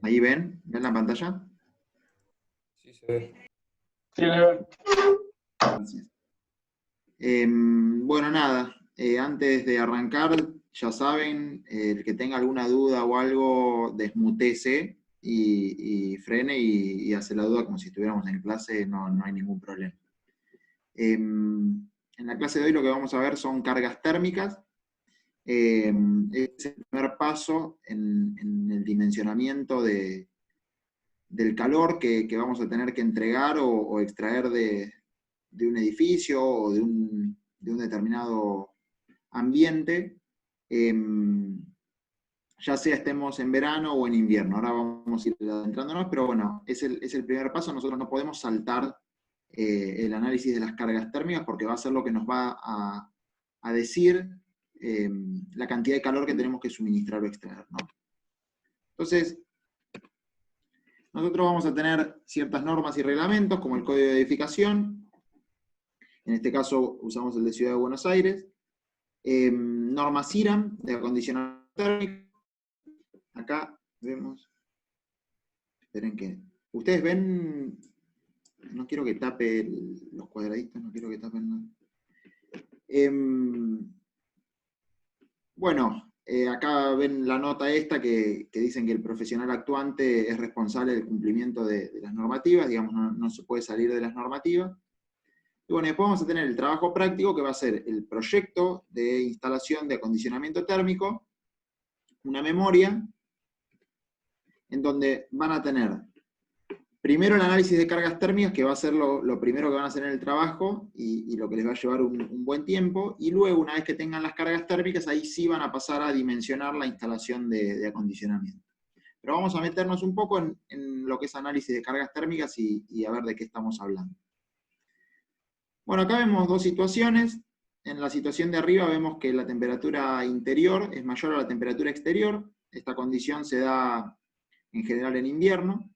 ¿Ahí ven? ¿Ven la pantalla? Sí, se ve. Sí, Leo. Gracias. Bueno, nada, antes de arrancar, ya saben, el que tenga alguna duda o algo, desmutece y frene y hace la duda como si estuviéramos en clase, no hay ningún problema. En la clase de hoy lo que vamos a ver son cargas térmicas. Es el primer paso en el dimensionamiento del calor que vamos a tener que entregar o extraer de un edificio o de un determinado ambiente, ya sea estemos en verano o en invierno. Ahora vamos a ir adentrándonos, pero bueno, es el primer paso. Nosotros no podemos saltar el análisis de las cargas térmicas porque va a ser lo que nos va a decir la cantidad de calor que tenemos que suministrar o extraer, ¿no? Entonces, nosotros vamos a tener ciertas normas y reglamentos, como el Código de Edificación. En este caso usamos el de Ciudad de Buenos Aires. Normas IRAM de acondicionamiento térmico. Acá vemos. Esperen que. Ustedes ven. No quiero que tape los cuadraditos, no quiero que tapen nada. Bueno, acá ven la nota esta que dicen que el profesional actuante es responsable del cumplimiento de las normativas, digamos, no se puede salir de las normativas. Y bueno, después vamos a tener el trabajo práctico, que va a ser el proyecto de instalación de acondicionamiento térmico, una memoria, en donde van a tener primero el análisis de cargas térmicas, que va a ser lo primero que van a hacer en el trabajo, y lo que les va a llevar un buen tiempo, y luego, una vez que tengan las cargas térmicas, ahí sí van a pasar a dimensionar la instalación de acondicionamiento. Pero vamos a meternos un poco en lo que es análisis de cargas térmicas y a ver de qué estamos hablando. Bueno, acá vemos dos situaciones. En la situación de arriba vemos que la temperatura interior es mayor a la temperatura exterior. Esta condición se da en general en invierno.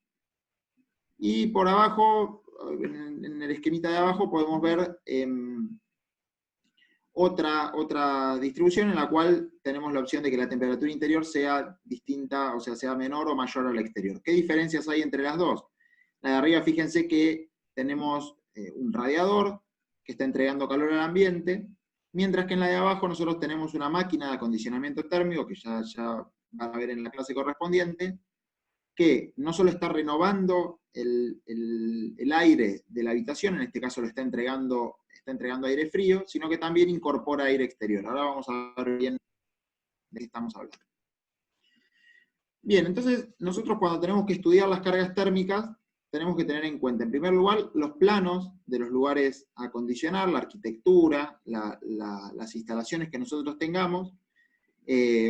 Y por abajo, en el esquemita de abajo, podemos ver otra distribución en la cual tenemos la opción de que la temperatura interior sea distinta, o sea, sea menor o mayor a la exterior. ¿Qué diferencias hay entre las dos? La de arriba, fíjense que tenemos un radiador que está entregando calor al ambiente, mientras que en la de abajo nosotros tenemos una máquina de acondicionamiento térmico, que ya van a ver en la clase correspondiente, que no solo está renovando el aire de la habitación, en este caso lo está entregando aire frío, sino que también incorpora aire exterior. Ahora vamos a ver bien de qué estamos hablando. Bien, entonces nosotros cuando tenemos que estudiar las cargas térmicas, tenemos que tener en cuenta, en primer lugar, los planos de los lugares a acondicionar, la arquitectura, las instalaciones que nosotros tengamos.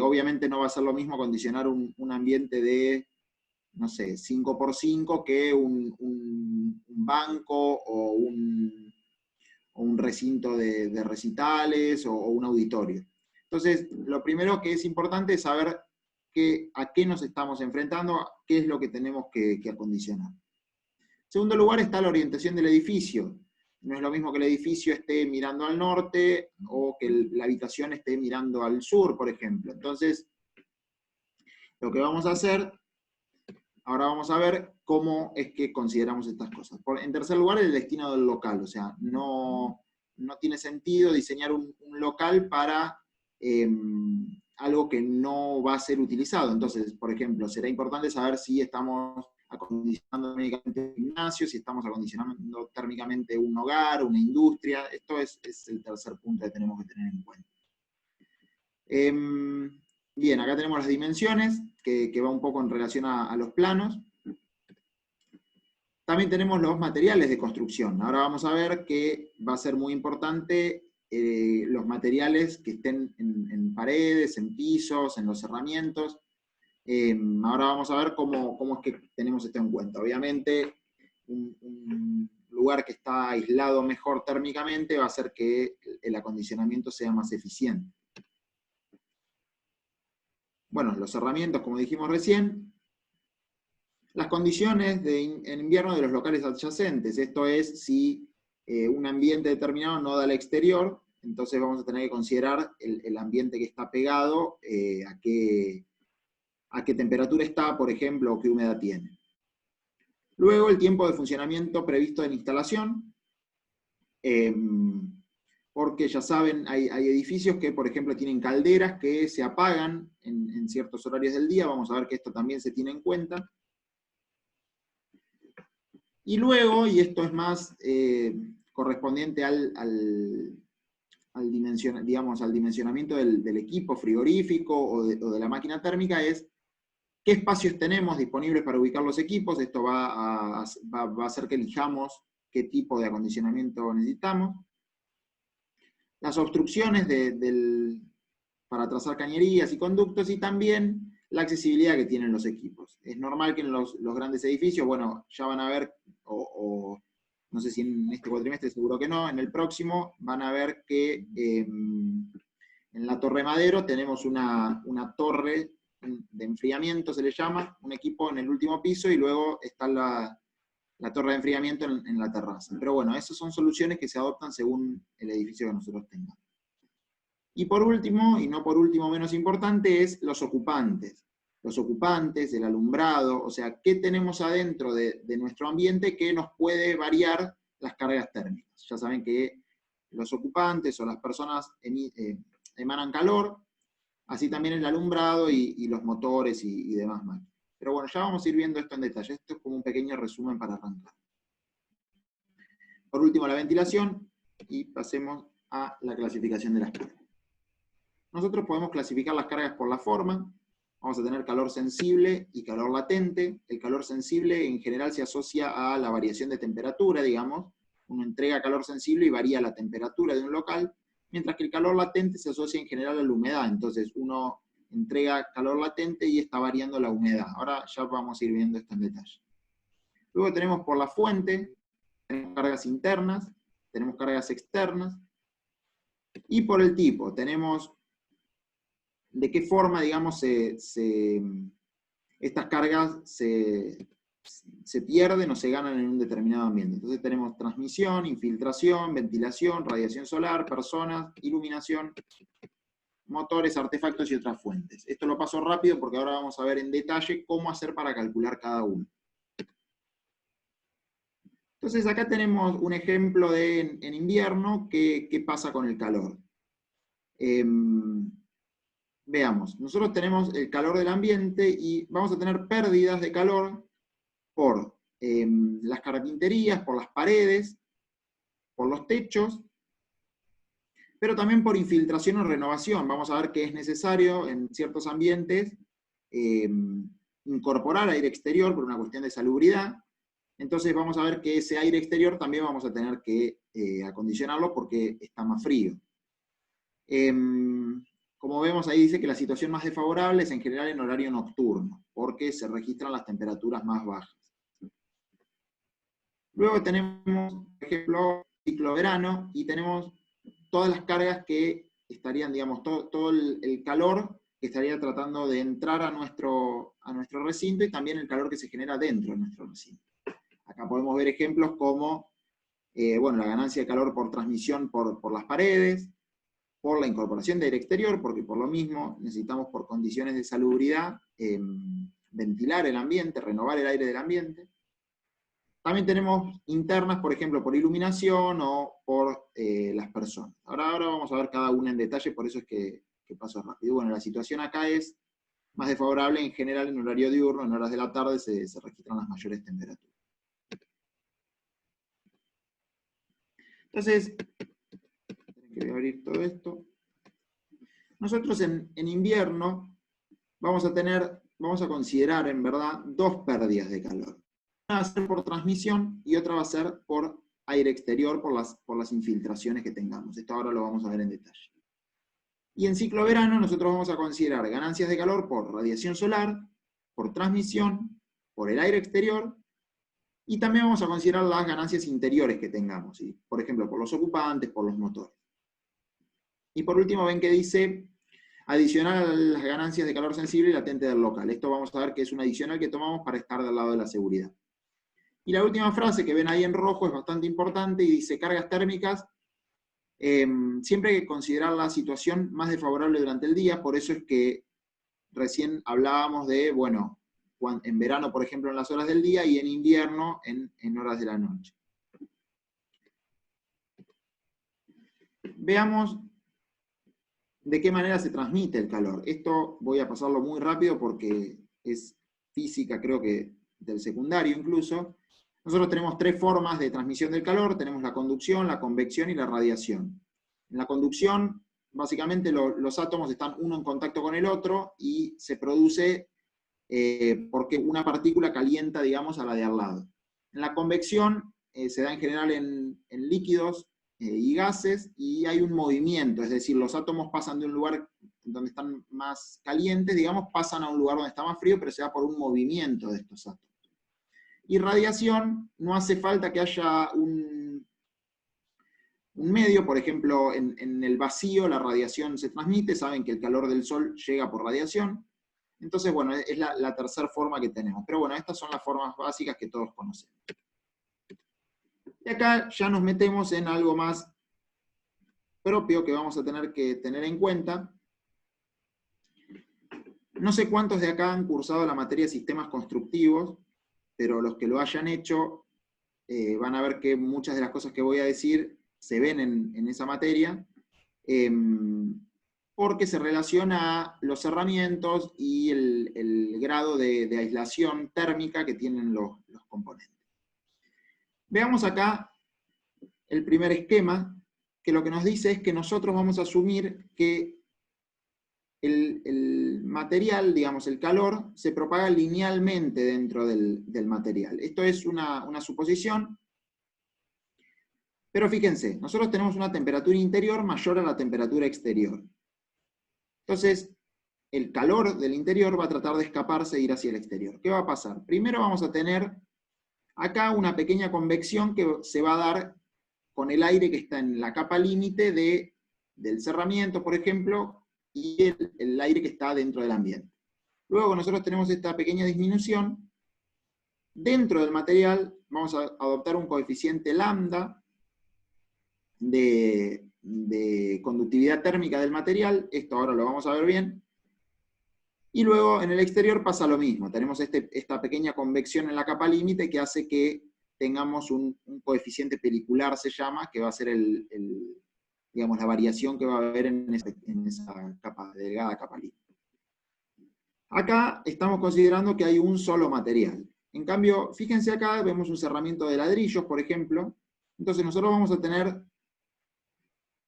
Obviamente no va a ser lo mismo acondicionar un ambiente de, no sé, 5x5 que un banco o un recinto de recitales o un auditorio. Entonces, lo primero que es importante es saber a qué nos estamos enfrentando, qué es lo que tenemos que acondicionar. En segundo lugar está la orientación del edificio. No es lo mismo que el edificio esté mirando al norte o que la habitación esté mirando al sur, por ejemplo. Entonces, lo que vamos a hacer, ahora vamos a ver cómo es que consideramos estas cosas. En tercer lugar, el destino del local. O sea, no tiene sentido diseñar un local para algo que no va a ser utilizado. Entonces, por ejemplo, será importante saber si estamos acondicionando térmicamente un gimnasio, si estamos acondicionando térmicamente un hogar, una industria. Esto es el tercer punto que tenemos que tener en cuenta. Bien, acá tenemos las dimensiones, que va un poco en relación a los planos. También tenemos los materiales de construcción. Ahora vamos a ver que va a ser muy importante los materiales que estén en paredes, en pisos, en los cerramientos. Ahora vamos a ver cómo es que tenemos esto en cuenta. Obviamente, un lugar que está aislado mejor térmicamente va a hacer que el acondicionamiento sea más eficiente. Bueno, los cerramientos, como dijimos recién. Las condiciones en invierno de los locales adyacentes. Esto es si un ambiente determinado no da al exterior, entonces vamos a tener que considerar el ambiente que está pegado, a qué a qué temperatura está, por ejemplo, o qué humedad tiene. Luego, el tiempo de funcionamiento previsto en instalación, porque ya saben, hay edificios que, por ejemplo, tienen calderas que se apagan en ciertos horarios del día. Vamos a ver que esto también se tiene en cuenta. Y luego, y esto es más correspondiente al dimensionamiento del equipo frigorífico o de la máquina térmica, es qué espacios tenemos disponibles para ubicar los equipos. Esto va a hacer que elijamos qué tipo de acondicionamiento necesitamos. Las obstrucciones para trazar cañerías y conductos, y también la accesibilidad que tienen los equipos. Es normal que en los grandes edificios, bueno, ya van a ver, o no sé si en este cuatrimestre, seguro que no, en el próximo van a ver que en la Torre Madero tenemos una torre de enfriamiento, se le llama, un equipo en el último piso, y luego está la torre de enfriamiento en la terraza. Pero bueno, esas son soluciones que se adoptan según el edificio que nosotros tengamos. Y por último, y no por último menos importante, es los ocupantes. Los ocupantes, el alumbrado, o sea, qué tenemos adentro de nuestro ambiente que nos puede variar las cargas térmicas. Ya saben que los ocupantes o las personas emanan calor, así también el alumbrado y los motores y demás máquinas. Pero bueno, ya vamos a ir viendo esto en detalle. Esto es como un pequeño resumen para arrancar. Por último, la ventilación, y pasemos a la clasificación de las cargas. Nosotros podemos clasificar las cargas por la forma. Vamos a tener calor sensible y calor latente. El calor sensible en general se asocia a la variación de temperatura, digamos. Uno entrega calor sensible y varía la temperatura de un local, mientras que el calor latente se asocia en general a la humedad. Entonces uno entrega calor latente y está variando la humedad. Ahora ya vamos a ir viendo esto en detalle. Luego tenemos por la fuente, tenemos cargas internas, tenemos cargas externas, y por el tipo, tenemos de qué forma, digamos, estas cargas se pierden o se ganan en un determinado ambiente. Entonces tenemos transmisión, infiltración, ventilación, radiación solar, personas, iluminación, motores, artefactos y otras fuentes. Esto lo paso rápido porque ahora vamos a ver en detalle cómo hacer para calcular cada uno. Entonces acá tenemos un ejemplo de en invierno qué pasa con el calor. Veamos, nosotros tenemos el calor del ambiente y vamos a tener pérdidas de calor por las carpinterías, por las paredes, por los techos, pero también por infiltración o renovación. Vamos a ver que es necesario en ciertos ambientes incorporar aire exterior por una cuestión de salubridad. Entonces vamos a ver que ese aire exterior también vamos a tener que acondicionarlo porque está más frío. Como vemos ahí dice que la situación más desfavorable es en general en horario nocturno, porque se registran las temperaturas más bajas. Luego tenemos, por ejemplo, ciclo verano, y tenemos todas las cargas que estarían, digamos, todo el calor que estaría tratando de entrar a nuestro recinto, y también el calor que se genera dentro de nuestro recinto. Acá podemos ver ejemplos como, bueno, la ganancia de calor por transmisión por las paredes, por la incorporación de aire exterior, porque por lo mismo necesitamos por condiciones de salubridad ventilar el ambiente, renovar el aire del ambiente. También tenemos internas, por ejemplo, por iluminación o por las personas. Ahora vamos a ver cada una en detalle, por eso es que paso rápido. Bueno, la situación acá es más desfavorable en general en horario diurno, en horas de la tarde se registran las mayores temperaturas. Entonces, voy a abrir todo esto. Nosotros en invierno vamos a considerar en verdad dos pérdidas de calor. Una va a ser por transmisión y otra va a ser por aire exterior, por las infiltraciones que tengamos. Esto ahora lo vamos a ver en detalle. Y en ciclo verano nosotros vamos a considerar ganancias de calor por radiación solar, por transmisión, por el aire exterior, y también vamos a considerar las ganancias interiores que tengamos, ¿sí? Por ejemplo, por los ocupantes, por los motores. Y por último ven que dice adicional a las ganancias de calor sensible y latente del local. Esto vamos a ver que es un adicional que tomamos para estar del lado de la seguridad. Y la última frase que ven ahí en rojo es bastante importante y dice cargas térmicas. Siempre hay que considerar la situación más desfavorable durante el día, por eso es que recién hablábamos de, bueno, en verano, por ejemplo, en las horas del día, y en invierno en horas de la noche. Veamos de qué manera se transmite el calor. Esto voy a pasarlo muy rápido porque es física, creo que del secundario incluso. Nosotros tenemos tres formas de transmisión del calor: tenemos la conducción, la convección y la radiación. En la conducción, básicamente los átomos están uno en contacto con el otro y se produce porque una partícula calienta, digamos, a la de al lado. En la convección se da en general en líquidos y gases, y hay un movimiento, es decir, los átomos pasan de un lugar donde están más calientes, digamos, pasan a un lugar donde está más frío, pero se da por un movimiento de estos átomos. Y radiación, no hace falta que haya un medio, por ejemplo, en el vacío la radiación se transmite, saben que el calor del sol llega por radiación. Entonces, bueno, es la tercera forma que tenemos. Pero bueno, estas son las formas básicas que todos conocemos. Y acá ya nos metemos en algo más propio que vamos a tener que tener en cuenta. No sé cuántos de acá han cursado la materia de sistemas constructivos, pero los que lo hayan hecho van a ver que muchas de las cosas que voy a decir se ven en esa materia, porque se relaciona a los cerramientos y el grado de aislación térmica que tienen los componentes. Veamos acá el primer esquema, que lo que nos dice es que nosotros vamos a asumir que el material, digamos, el calor, se propaga linealmente dentro del material. Esto es una suposición, pero fíjense, nosotros tenemos una temperatura interior mayor a la temperatura exterior. Entonces, el calor del interior va a tratar de escaparse e ir hacia el exterior. ¿Qué va a pasar? Primero vamos a tener acá una pequeña convección que se va a dar con el aire que está en la capa límite del cerramiento, por ejemplo, y el aire que está dentro del ambiente. Luego nosotros tenemos esta pequeña disminución. Dentro del material vamos a adoptar un coeficiente lambda de conductividad térmica del material. Esto ahora lo vamos a ver bien. Y luego en el exterior pasa lo mismo. Tenemos esta pequeña convección en la capa límite que hace que tengamos un coeficiente pelicular, se llama, que va a ser digamos, la variación que va a haber en esa capa, delgada capa límite. Acá estamos considerando que hay un solo material. En cambio, fíjense acá, vemos un cerramiento de ladrillos, por ejemplo. Entonces nosotros vamos a tener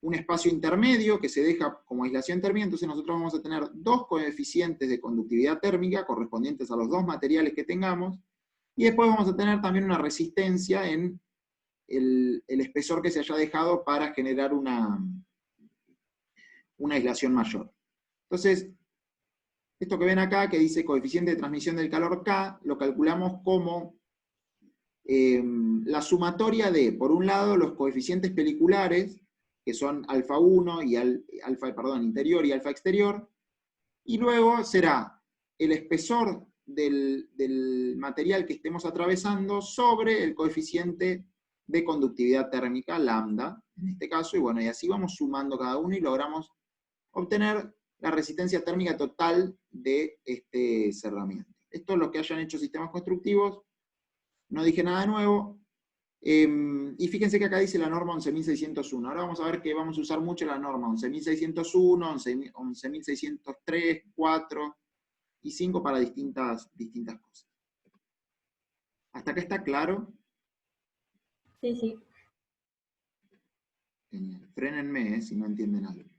un espacio intermedio que se deja como aislación térmica. Entonces nosotros vamos a tener dos coeficientes de conductividad térmica correspondientes a los dos materiales que tengamos, y después vamos a tener también una resistencia en el espesor que se haya dejado para generar una aislación mayor. Entonces, esto que ven acá, que dice coeficiente de transmisión del calor K, lo calculamos como la sumatoria de, por un lado, los coeficientes peliculares, que son alfa 1 y alfa interior y alfa exterior, y luego será el espesor del material que estemos atravesando sobre el coeficiente de conductividad térmica, lambda, en este caso, y bueno, y así vamos sumando cada uno y logramos obtener la resistencia térmica total de este cerramiento. Esto es lo que hayan hecho sistemas constructivos, no dije nada nuevo, y fíjense que acá dice la norma 11.601. Ahora vamos a ver que vamos a usar mucho la norma 11.601, 11.603, 4 y 5 para distintas cosas. ¿Hasta acá está claro? Sí, sí. Genial. Frénenme, si no entienden algo.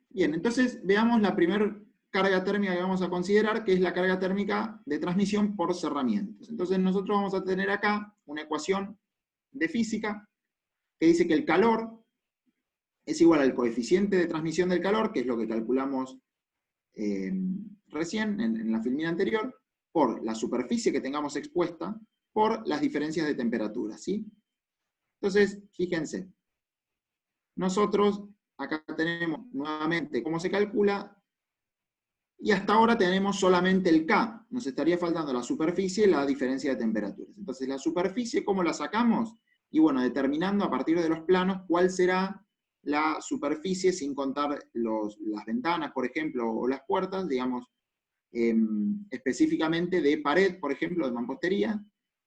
Bien, entonces veamos la primera carga térmica que vamos a considerar, que es la carga térmica de transmisión por cerramientos. Entonces nosotros vamos a tener acá una ecuación de física que dice que el calor es igual al coeficiente de transmisión del calor, que es lo que calculamos recién en la filmina anterior, por la superficie que tengamos expuesta, por las diferencias de temperatura, ¿sí? Entonces, fíjense, nosotros acá tenemos nuevamente cómo se calcula, y hasta ahora tenemos solamente el K. Nos estaría faltando la superficie y la diferencia de temperaturas. Entonces, la superficie, ¿cómo la sacamos? Y bueno, determinando a partir de los planos cuál será la superficie sin contar las ventanas, por ejemplo, o las puertas, digamos, específicamente de pared, por ejemplo, de mampostería,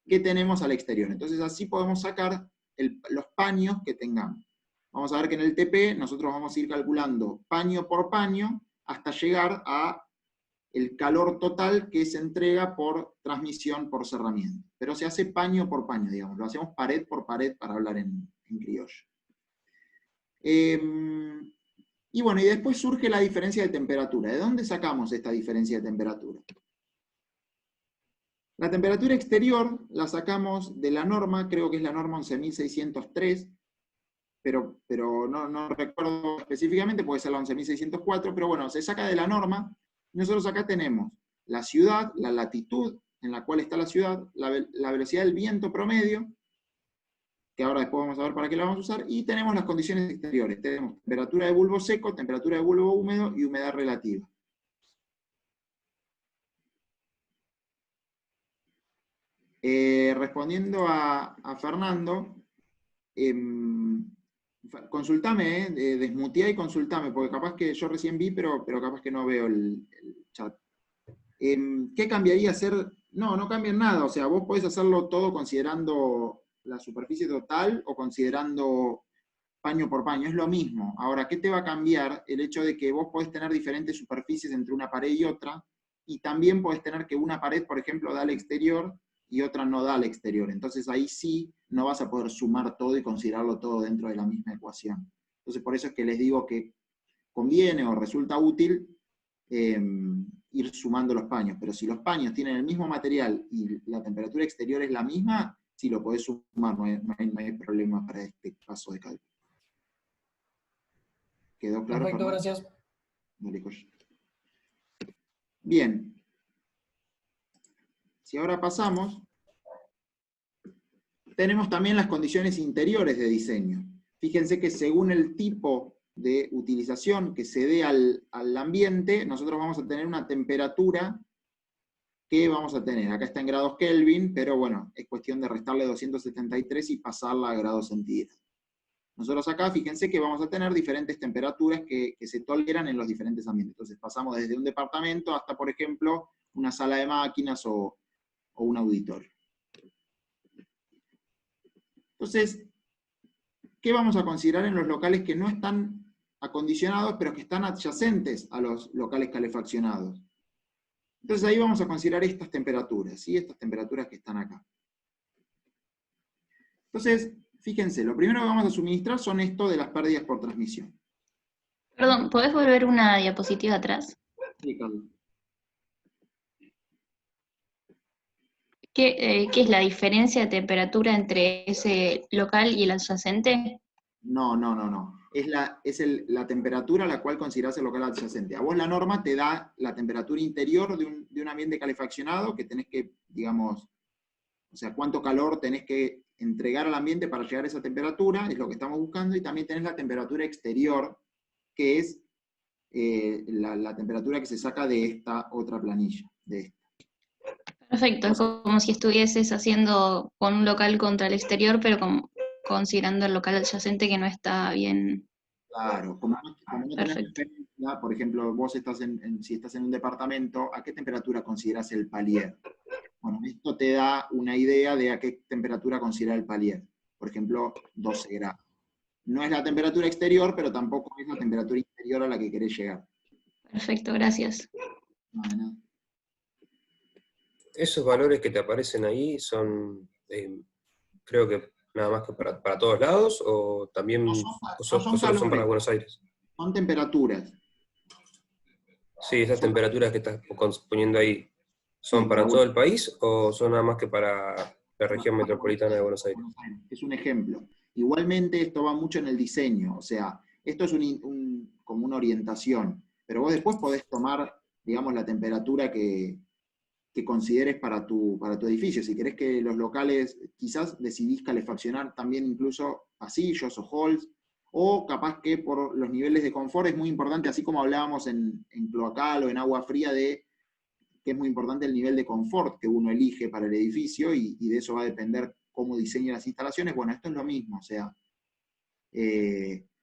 que tenemos al exterior. Entonces así podemos sacar los paños que tengamos. Vamos a ver que en el TP nosotros vamos a ir calculando paño por paño hasta llegar a el calor total que se entrega por transmisión por cerramiento. Pero se hace paño por paño, digamos, lo hacemos pared por pared para hablar en criollo. Y bueno, y después surge la diferencia de temperatura. ¿De dónde sacamos esta diferencia de temperatura? La temperatura exterior la sacamos de la norma, creo que es la norma 11.603, pero no recuerdo específicamente, puede ser la 11.604, pero bueno, se saca de la norma. Nosotros acá tenemos la ciudad, la latitud en la cual está la ciudad, la velocidad del viento promedio, que ahora después vamos a ver para qué la vamos a usar, y tenemos las condiciones exteriores. Tenemos temperatura de bulbo seco, temperatura de bulbo húmedo y humedad relativa. Respondiendo a Fernando, consultame, desmuteá y consultame, porque capaz que yo recién vi, pero capaz que no veo el chat. ¿Qué cambiaría hacer? No cambia nada, o sea, vos podés hacerlo todo considerando la superficie total o considerando paño por paño, es lo mismo. Ahora, ¿qué te va a cambiar? El hecho de que vos podés tener diferentes superficies entre una pared y otra, y también podés tener que una pared, por ejemplo, da al exterior y otra no da al exterior. Entonces ahí sí no vas a poder sumar todo y considerarlo todo dentro de la misma ecuación. Entonces por eso es que les digo que conviene o resulta útil ir sumando los paños, pero si los paños tienen el mismo material y la temperatura exterior es la misma, sí lo podés sumar, no hay problema para este caso de cálculo. ¿Quedó claro? Perfecto, Fernando? gracias. Dale, Coy. Bien. Si ahora pasamos, tenemos también las condiciones interiores de diseño. Fíjense que según el tipo de utilización que se dé al ambiente, nosotros vamos a tener una temperatura que vamos a tener. Acá está en grados Kelvin, pero bueno, es cuestión de restarle 273 y pasarla a grados centígrados. Nosotros acá, fíjense que vamos a tener diferentes temperaturas que se toleran en los diferentes ambientes. Entonces pasamos desde un departamento hasta, por ejemplo, una sala de máquinas o un auditorio. Entonces, ¿qué vamos a considerar en los locales que no están acondicionados, pero que están adyacentes a los locales calefaccionados? Entonces ahí vamos a considerar estas temperaturas, ¿sí? Estas temperaturas que están acá. Entonces, fíjense, lo primero que vamos a suministrar son esto de las pérdidas por transmisión. Perdón, ¿podés volver una diapositiva atrás? Sí, Carlos. ¿Qué es la diferencia de temperatura entre ese local y el adyacente? No. Es la temperatura a la cual considerás el local adyacente. A vos la norma te da la temperatura interior de un ambiente calefaccionado que tenés que, digamos, o sea, cuánto calor tenés que entregar al ambiente para llegar a esa temperatura, es lo que estamos buscando, y también tenés la temperatura exterior, que es la temperatura que se saca de esta otra planilla, de esta. Perfecto, es como si estuvieses haciendo con un local contra el exterior, pero considerando el local adyacente que no está bien. Claro, como no tenés Perfecto. referencia, por ejemplo, vos estás si estás en un departamento, ¿a qué temperatura considerás el palier? Bueno, esto te da una idea de a qué temperatura considera el palier. Por ejemplo, 12 grados. No es la temperatura exterior, pero tampoco es la temperatura interior a la que querés llegar. Perfecto, gracias. No, de nada. Esos valores que te aparecen ahí son, creo que nada más que para todos lados, o también No son solo son para calores, Buenos Aires. son temperaturas. Sí, esas temperaturas que estás poniendo ahí, ¿son Sí, para para todo el país o son nada más que para la región para metropolitana de Buenos Aires? Es un ejemplo. Igualmente esto va mucho en el diseño, o sea, esto es como una orientación, pero vos después podés tomar, digamos, la temperatura que consideres para tu edificio. Si querés que los locales, quizás decidís calefaccionar también incluso pasillos o halls, o capaz que por los niveles de confort es muy importante, así como hablábamos en cloacal o en agua fría, de que es muy importante el nivel de confort que uno elige para el edificio, y de eso va a depender cómo diseñe las instalaciones. Bueno, esto es lo mismo, o sea,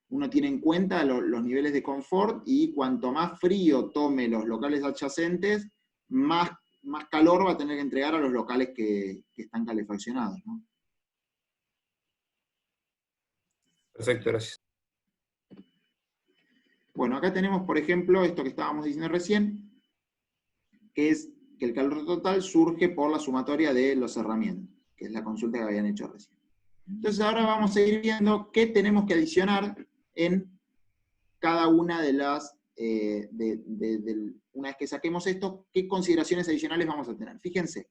uno tiene en cuenta los niveles de confort, y cuanto más frío tome los locales adyacentes, más calor va a tener que entregar a los locales que están calefaccionados, ¿no? Perfecto, gracias. Bueno, acá tenemos, por ejemplo, esto que estábamos diciendo recién, que es que el calor total surge por la sumatoria de los cerramientos, que es la consulta que habían hecho recién. Entonces ahora vamos a ir viendo qué tenemos que adicionar en cada una de las, una vez que saquemos esto, qué consideraciones adicionales vamos a tener. Fíjense,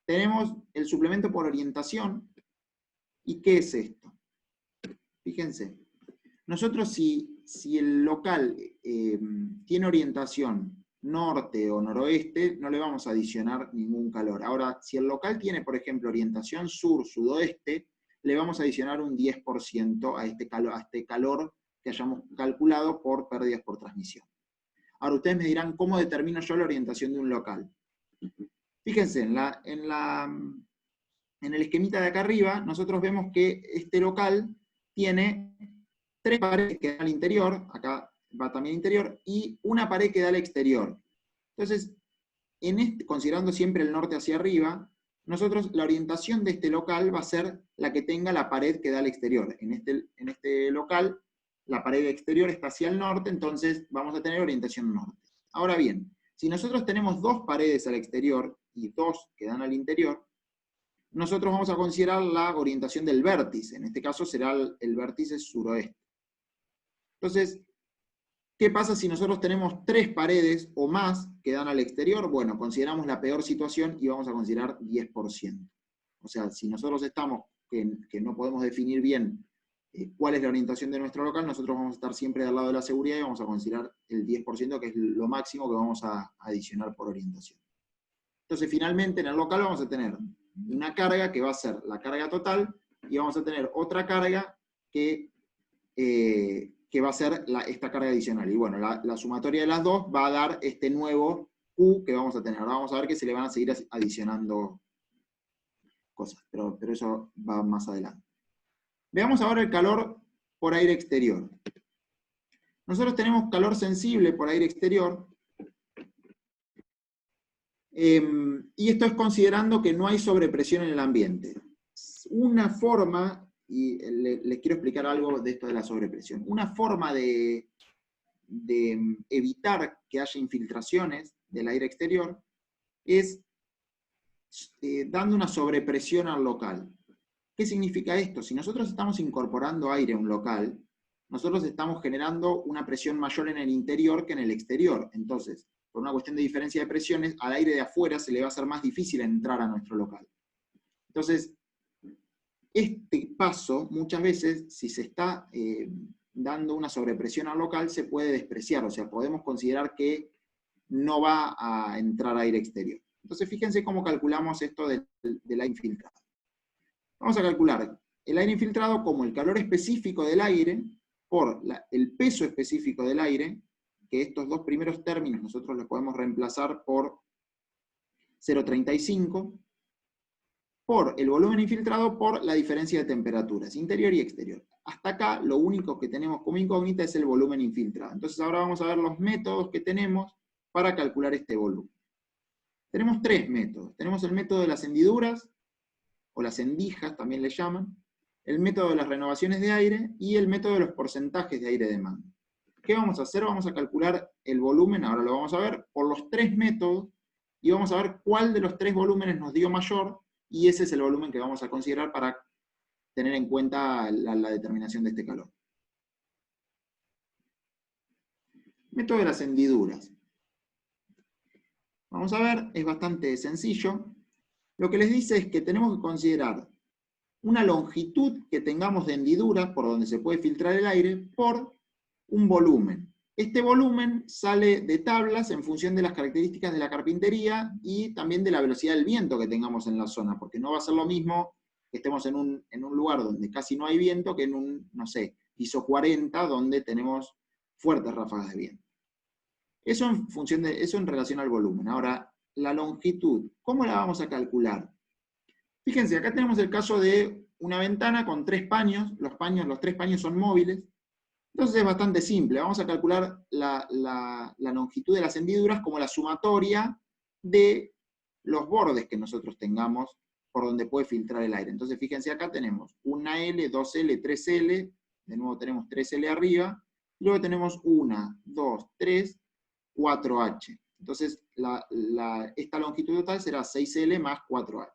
tenemos el suplemento por orientación. ¿Y qué es esto? Fíjense, nosotros si el local tiene orientación norte o noroeste, no le vamos a adicionar ningún calor. Ahora, si el local tiene, por ejemplo, orientación sur-sudoeste, le vamos a adicionar un 10% a este calor que hayamos calculado por pérdidas por transmisión. Ahora, ustedes me dirán, ¿cómo determino yo la orientación de un local? Fíjense, en el esquemita de acá arriba, nosotros vemos que este local tiene 3 paredes que dan al interior, acá va también interior, y una pared que da al exterior. Entonces, considerando siempre el norte hacia arriba, nosotros la orientación de este local va a ser la que tenga la pared que da al exterior. En este local, la pared exterior está hacia el norte, entonces vamos a tener orientación norte. Ahora bien, si nosotros tenemos 2 paredes al exterior y 2 que dan al interior, nosotros vamos a considerar la orientación del vértice. En este caso será el vértice suroeste. Entonces, ¿qué pasa si nosotros tenemos 3 paredes o más que dan al exterior? Bueno, consideramos la peor situación y vamos a considerar 10%. O sea, si nosotros estamos, que no podemos definir bien cuál es la orientación de nuestro local, nosotros vamos a estar siempre del lado de la seguridad y vamos a considerar el 10%, que es lo máximo que vamos a adicionar por orientación. Entonces, finalmente, en el local vamos a tener una carga que va a ser la carga total, y vamos a tener otra carga que va a ser esta carga adicional. Y bueno, la sumatoria de las dos va a dar este nuevo Q que vamos a tener. Ahora vamos a ver que se le van a seguir adicionando cosas, pero eso va más adelante. Veamos ahora el calor por aire exterior. Nosotros tenemos calor sensible por aire exterior, y esto es considerando que no hay sobrepresión en el ambiente. Una forma, y les quiero explicar algo de esto de la sobrepresión, una forma de evitar que haya infiltraciones del aire exterior es dando una sobrepresión al local. ¿Qué significa esto? Si nosotros estamos incorporando aire a un local, nosotros estamos generando una presión mayor en el interior que en el exterior. Entonces, por una cuestión de diferencia de presiones, al aire de afuera se le va a hacer más difícil entrar a nuestro local. Entonces, este paso, muchas veces, si se está dando una sobrepresión al local, se puede despreciar, o sea, podemos considerar que no va a entrar aire exterior. Entonces, fíjense cómo calculamos esto del aire infiltrado. Vamos a calcular el aire infiltrado como el calor específico del aire por el peso específico del aire, que estos dos primeros términos nosotros los podemos reemplazar por 0,35, por el volumen infiltrado por la diferencia de temperaturas, interior y exterior. Hasta acá lo único que tenemos como incógnita es el volumen infiltrado. Entonces ahora vamos a ver los métodos que tenemos para calcular este volumen. Tenemos 3 métodos. Tenemos el método de las hendiduras, o las endijas también le llaman, el método de las renovaciones de aire y el método de los porcentajes de aire demanda. ¿Qué vamos a hacer? Vamos a calcular el volumen, ahora lo vamos a ver, por los 3 métodos, y vamos a ver cuál de los 3 volúmenes nos dio mayor, y ese es el volumen que vamos a considerar para tener en cuenta la determinación de este calor. Método de las hendiduras. Vamos a ver, es bastante sencillo. Lo que les dice es que tenemos que considerar una longitud que tengamos de hendidura, por donde se puede filtrar el aire, por un volumen. Este volumen sale de tablas en función de las características de la carpintería y también de la velocidad del viento que tengamos en la zona, porque no va a ser lo mismo que estemos en un lugar donde casi no hay viento que en un, no sé, piso 40, donde tenemos fuertes ráfagas de viento. Eso en relación al volumen. Ahora, la longitud, ¿cómo la vamos a calcular? Fíjense, acá tenemos el caso de una ventana con 3 paños. Los 3 paños son móviles. Entonces es bastante simple. Vamos a calcular la longitud de las hendiduras como la sumatoria de los bordes que nosotros tengamos por donde puede filtrar el aire. Entonces fíjense, acá tenemos una L, 2L, 3L, de nuevo tenemos 3L arriba, y luego tenemos 1, 2, 3, 4H. Entonces esta longitud total será 6L más 4H.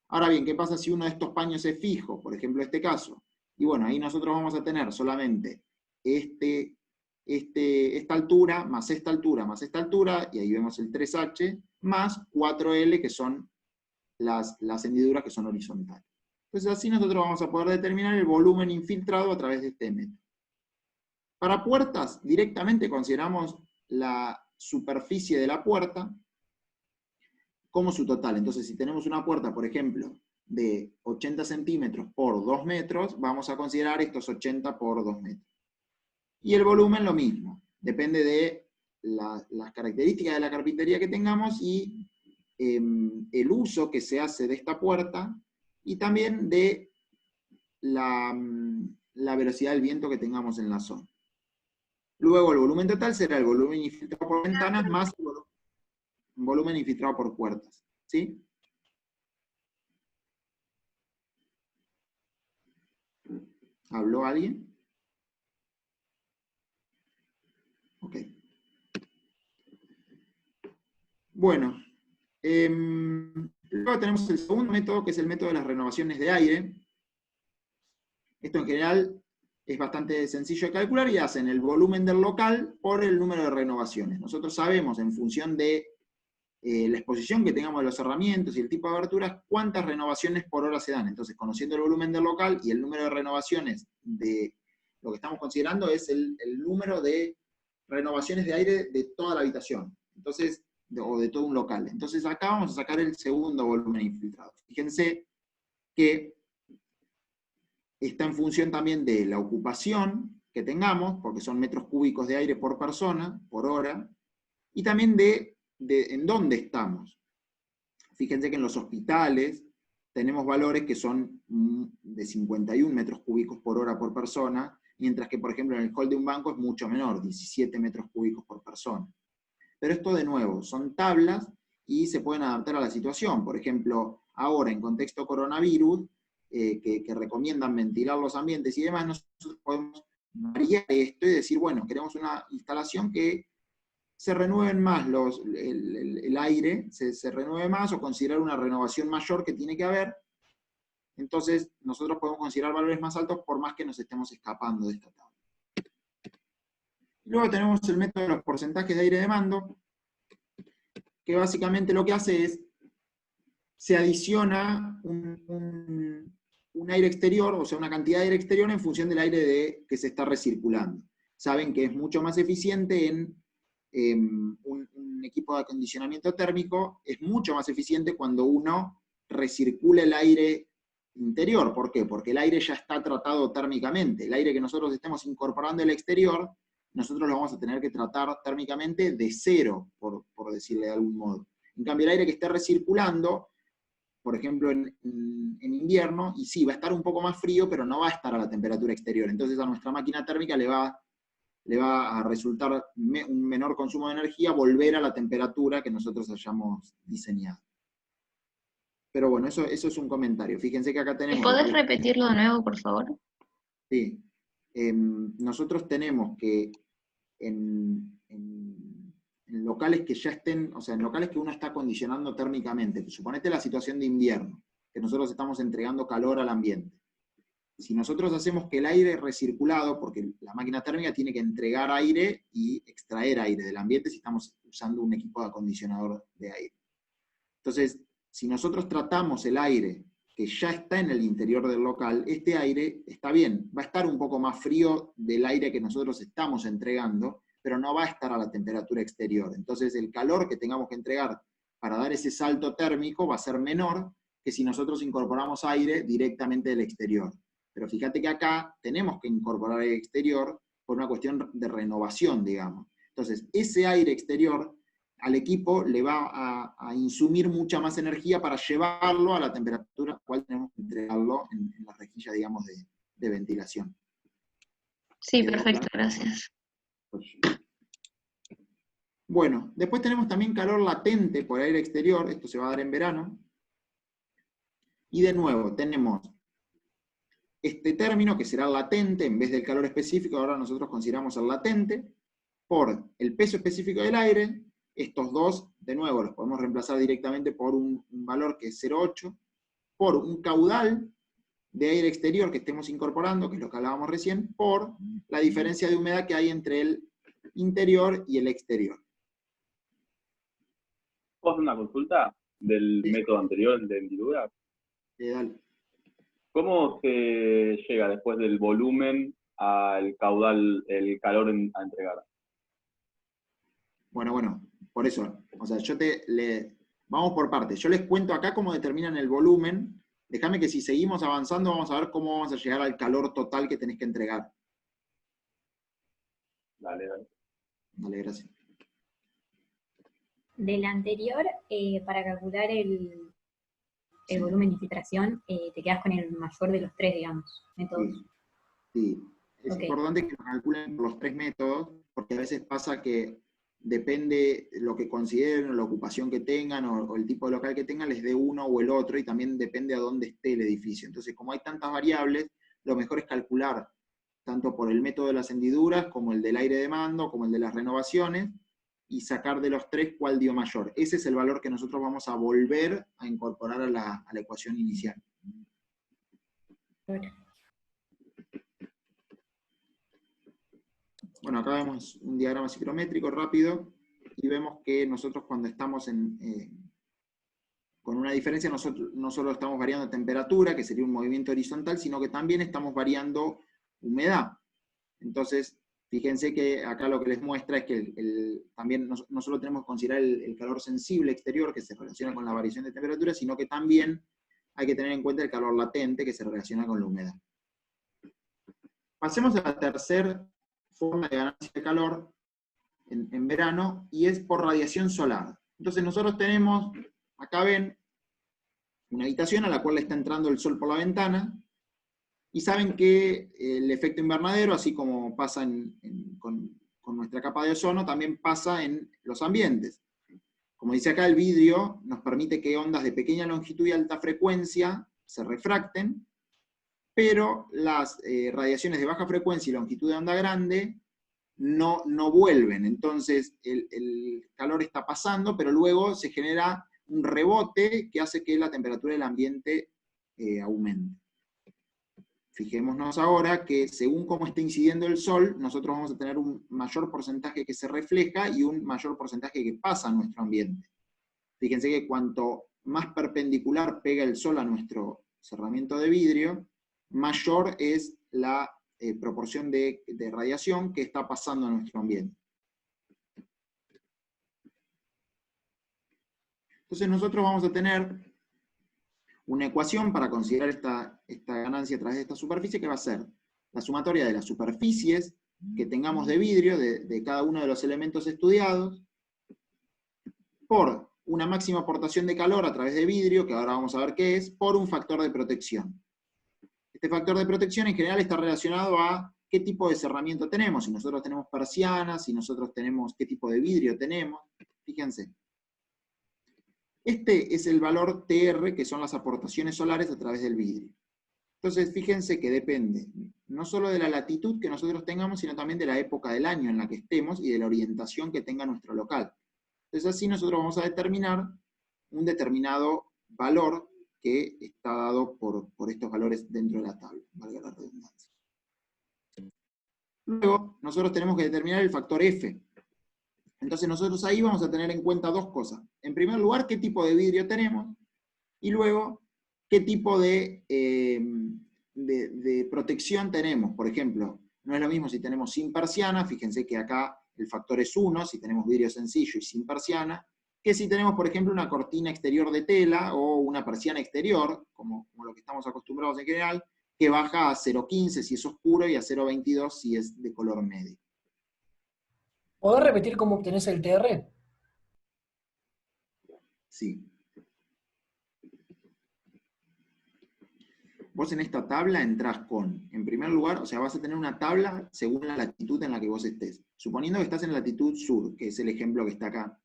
Ahora bien, ¿qué pasa si uno de estos paños es fijo? Por ejemplo, este caso. Y bueno, ahí nosotros vamos a tener solamente esta altura, más esta altura, más esta altura, y ahí vemos el 3H, más 4L, que son las hendiduras que son horizontales. Entonces así nosotros vamos a poder determinar el volumen infiltrado a través de este método. Para puertas, directamente consideramos la superficie de la puerta como su total. Entonces, si tenemos una puerta, por ejemplo, de 80 centímetros por 2 metros, vamos a considerar estos 80 por 2 metros. Y el volumen lo mismo, depende de las características de la carpintería que tengamos y el uso que se hace de esta puerta y también de la velocidad del viento que tengamos en la zona. Luego el volumen total será el volumen infiltrado por ventanas más el volumen infiltrado por puertas. ¿Sí? ¿Habló alguien? Ok. Bueno. Luego tenemos el segundo método, que es el método de las renovaciones de aire. Esto en general es bastante sencillo de calcular y hacen el volumen del local por el número de renovaciones. Nosotros sabemos, en función de la exposición que tengamos de los cerramientos y el tipo de aberturas, cuántas renovaciones por hora se dan. Entonces, conociendo el volumen del local y el número de renovaciones de lo que estamos considerando, es el número de renovaciones de aire de toda la habitación. Entonces, o de todo un local. Entonces acá vamos a sacar el segundo volumen infiltrado. Fíjense que está en función también de la ocupación que tengamos, porque son metros cúbicos de aire por persona, por hora, y también de en dónde estamos. Fíjense que en los hospitales tenemos valores que son de 51 metros cúbicos por hora por persona, mientras que, por ejemplo, en el hall de un banco es mucho menor, 17 metros cúbicos por persona. Pero esto, de nuevo, son tablas y se pueden adaptar a la situación. Por ejemplo, ahora en contexto coronavirus, que recomiendan ventilar los ambientes y demás, nosotros podemos variar esto y decir, bueno, queremos una instalación que se renueven más el aire, se renueve más, o considerar una renovación mayor que tiene que haber. Entonces, nosotros podemos considerar valores más altos por más que nos estemos escapando de esta tabla. Luego tenemos el método de los porcentajes de aire de mando, que básicamente lo que hace es, se adiciona un aire exterior, o sea, una cantidad de aire exterior en función del aire que se está recirculando. Saben que es mucho más eficiente en un equipo de acondicionamiento térmico, es mucho más eficiente cuando uno recircula el aire interior. ¿Por qué? Porque el aire ya está tratado térmicamente. El aire que nosotros estemos incorporando del exterior, nosotros lo vamos a tener que tratar térmicamente de cero, por decirle de algún modo. En cambio, el aire que esté recirculando, por ejemplo, en invierno, y sí, va a estar un poco más frío, pero no va a estar a la temperatura exterior. Entonces a nuestra máquina térmica le va a resultar un menor consumo de energía volver a la temperatura que nosotros hayamos diseñado. Pero bueno, eso es un comentario. Fíjense que acá tenemos... ¿Podés repetirlo de nuevo, por favor? Sí. Nosotros tenemos que en locales que ya estén, o sea, en locales que uno está acondicionando térmicamente, suponete la situación de invierno, que nosotros estamos entregando calor al ambiente. Si nosotros hacemos que el aire recirculado, porque la máquina térmica tiene que entregar aire y extraer aire del ambiente si estamos usando un equipo de acondicionador de aire. Entonces, si nosotros tratamos el aire que ya está en el interior del local, este aire está bien, va a estar un poco más frío del aire que nosotros estamos entregando, pero no va a estar a la temperatura exterior. Entonces el calor que tengamos que entregar para dar ese salto térmico va a ser menor que si nosotros incorporamos aire directamente del exterior. Pero fíjate que acá tenemos que incorporar aire exterior por una cuestión de renovación, digamos. Entonces, ese aire exterior al equipo le va a insumir mucha más energía para llevarlo a la temperatura a la cual tenemos que entregarlo en la rejilla, digamos, de ventilación. Sí, ¿Quedó perfecto, claro? gracias. Bueno, después tenemos también calor latente por aire exterior, esto se va a dar en verano. Y de nuevo, tenemos este término que será latente, en vez del calor específico, ahora nosotros consideramos el latente, por el peso específico del aire. Estos dos, de nuevo, los podemos reemplazar directamente por un valor que es 0,8, por un caudal de aire exterior que estemos incorporando, que es lo que hablábamos recién, por la diferencia de humedad que hay entre el interior y el exterior. ¿Puedo hacer una consulta del Sí. método anterior de hendidura? Dale. ¿Cómo se llega después del volumen al caudal, el calor a entregar? Bueno, por eso, o sea, vamos por partes. Yo les cuento acá cómo determinan el volumen. Déjame que si seguimos avanzando vamos a ver cómo vamos a llegar al calor total que tenés que entregar. Dale, dale. Dale, gracias. Del anterior, para calcular el Sí. volumen de infiltración, te quedas con el mayor de los tres, digamos, métodos. Sí. Es Ok. importante que lo calculen por los tres métodos, porque a veces pasa que depende lo que consideren, o la ocupación que tengan, o el tipo de local que tengan, les dé uno o el otro, y también depende a dónde esté el edificio. Entonces, como hay tantas variables, lo mejor es calcular tanto por el método de las hendiduras, como el del aire de mando, como el de las renovaciones, y sacar de los tres cuál dio mayor. Ese es el valor que nosotros vamos a volver a incorporar a la ecuación inicial. Bueno, acá vemos un diagrama ciclométrico rápido, y vemos que nosotros cuando estamos con una diferencia, nosotros no solo estamos variando temperatura, que sería un movimiento horizontal, sino que también estamos variando humedad. Entonces, fíjense que acá lo que les muestra es que también no solo tenemos que considerar el calor sensible exterior, que se relaciona con la variación de temperatura, sino que también hay que tener en cuenta el calor latente, que se relaciona con la humedad. Pasemos a la tercera forma de ganancia de calor en verano, y es por radiación solar. Entonces nosotros tenemos, acá ven, una habitación a la cual le está entrando el sol por la ventana, y saben que el efecto invernadero, así como pasa con nuestra capa de ozono, también pasa en los ambientes. Como dice acá, el vidrio nos permite que ondas de pequeña longitud y alta frecuencia se refracten, pero las radiaciones de baja frecuencia y longitud de onda grande no vuelven. Entonces el calor está pasando, pero luego se genera un rebote que hace que la temperatura del ambiente aumente. Fijémonos ahora que según cómo está incidiendo el sol, nosotros vamos a tener un mayor porcentaje que se refleja y un mayor porcentaje que pasa a nuestro ambiente. Fíjense que cuanto más perpendicular pega el sol a nuestro cerramiento de vidrio, mayor es la proporción de radiación que está pasando a nuestro ambiente. Entonces nosotros vamos a tener una ecuación para considerar esta ganancia a través de esta superficie, que va a ser la sumatoria de las superficies que tengamos de vidrio, de cada uno de los elementos estudiados, por una máxima aportación de calor a través de vidrio, que ahora vamos a ver qué es, por un factor de protección. Este factor de protección en general está relacionado a qué tipo de cerramiento tenemos, si nosotros tenemos persianas, si nosotros tenemos qué tipo de vidrio tenemos, fíjense. Este es el valor TR, que son las aportaciones solares a través del vidrio. Entonces, fíjense que depende no solo de la latitud que nosotros tengamos, sino también de la época del año en la que estemos y de la orientación que tenga nuestro local. Entonces, así nosotros vamos a determinar un determinado valor que está dado por estos valores dentro de la tabla, valga la redundancia. Luego, nosotros tenemos que determinar el factor F. Entonces nosotros ahí vamos a tener en cuenta dos cosas. En primer lugar, qué tipo de vidrio tenemos, y luego, qué tipo de protección tenemos. Por ejemplo, no es lo mismo si tenemos sin persiana, fíjense que acá el factor es 1, si tenemos vidrio sencillo y sin persiana, que si tenemos, por ejemplo, una cortina exterior de tela o una persiana exterior, como lo que estamos acostumbrados en general, que baja a 0,15 si es oscuro y a 0,22 si es de color medio. ¿Podés repetir cómo obtenés el TR? Sí. vos en esta tabla entrás con, en primer lugar, o sea, vas a tener una tabla según la latitud en la que vos estés. Suponiendo que estás en latitud sur, que es el ejemplo que está acá.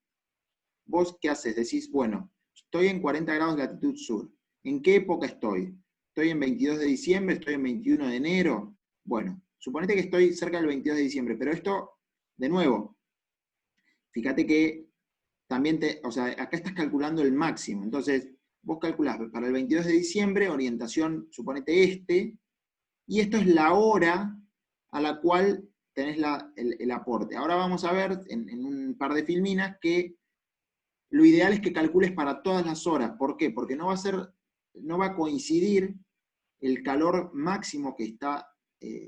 ¿Vos qué haces? Decís, bueno, estoy en 40 grados de latitud sur. ¿En qué época estoy? ¿Estoy en 22 de diciembre? ¿Estoy en 21 de enero? Bueno, suponete que estoy cerca del 22 de diciembre, pero esto, de nuevo, fíjate que también o sea, acá estás calculando el máximo. Entonces, vos calculás para el 22 de diciembre, orientación, suponete este, y esto es la hora a la cual tenés el aporte. Ahora vamos a ver en un par de filminas que lo ideal es que calcules para todas las horas. ¿Por qué? Porque no va a coincidir el calor máximo que está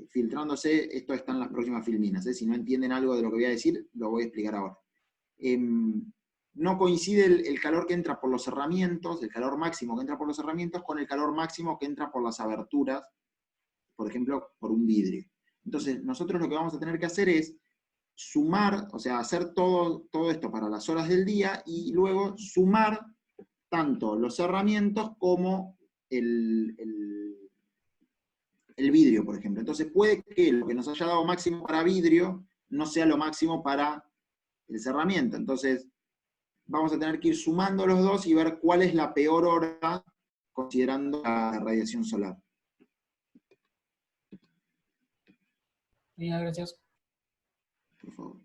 filtrándose. Esto está en las próximas filminas. Si no entienden algo de lo que voy a decir, lo voy a explicar ahora. No coincide el calor que entra por los cerramientos, el calor máximo que entra por los cerramientos, con el calor máximo que entra por las aberturas, por ejemplo, por un vidrio. Entonces, nosotros lo que vamos a tener que hacer es sumar, o sea, hacer todo esto para las horas del día y luego sumar tanto los cerramientos como el vidrio, por ejemplo. Entonces puede que lo que nos haya dado máximo para vidrio no sea lo máximo para el cerramiento. Entonces vamos a tener que ir sumando los dos y ver cuál es la peor hora considerando la radiación solar. Bien, gracias. Por favor.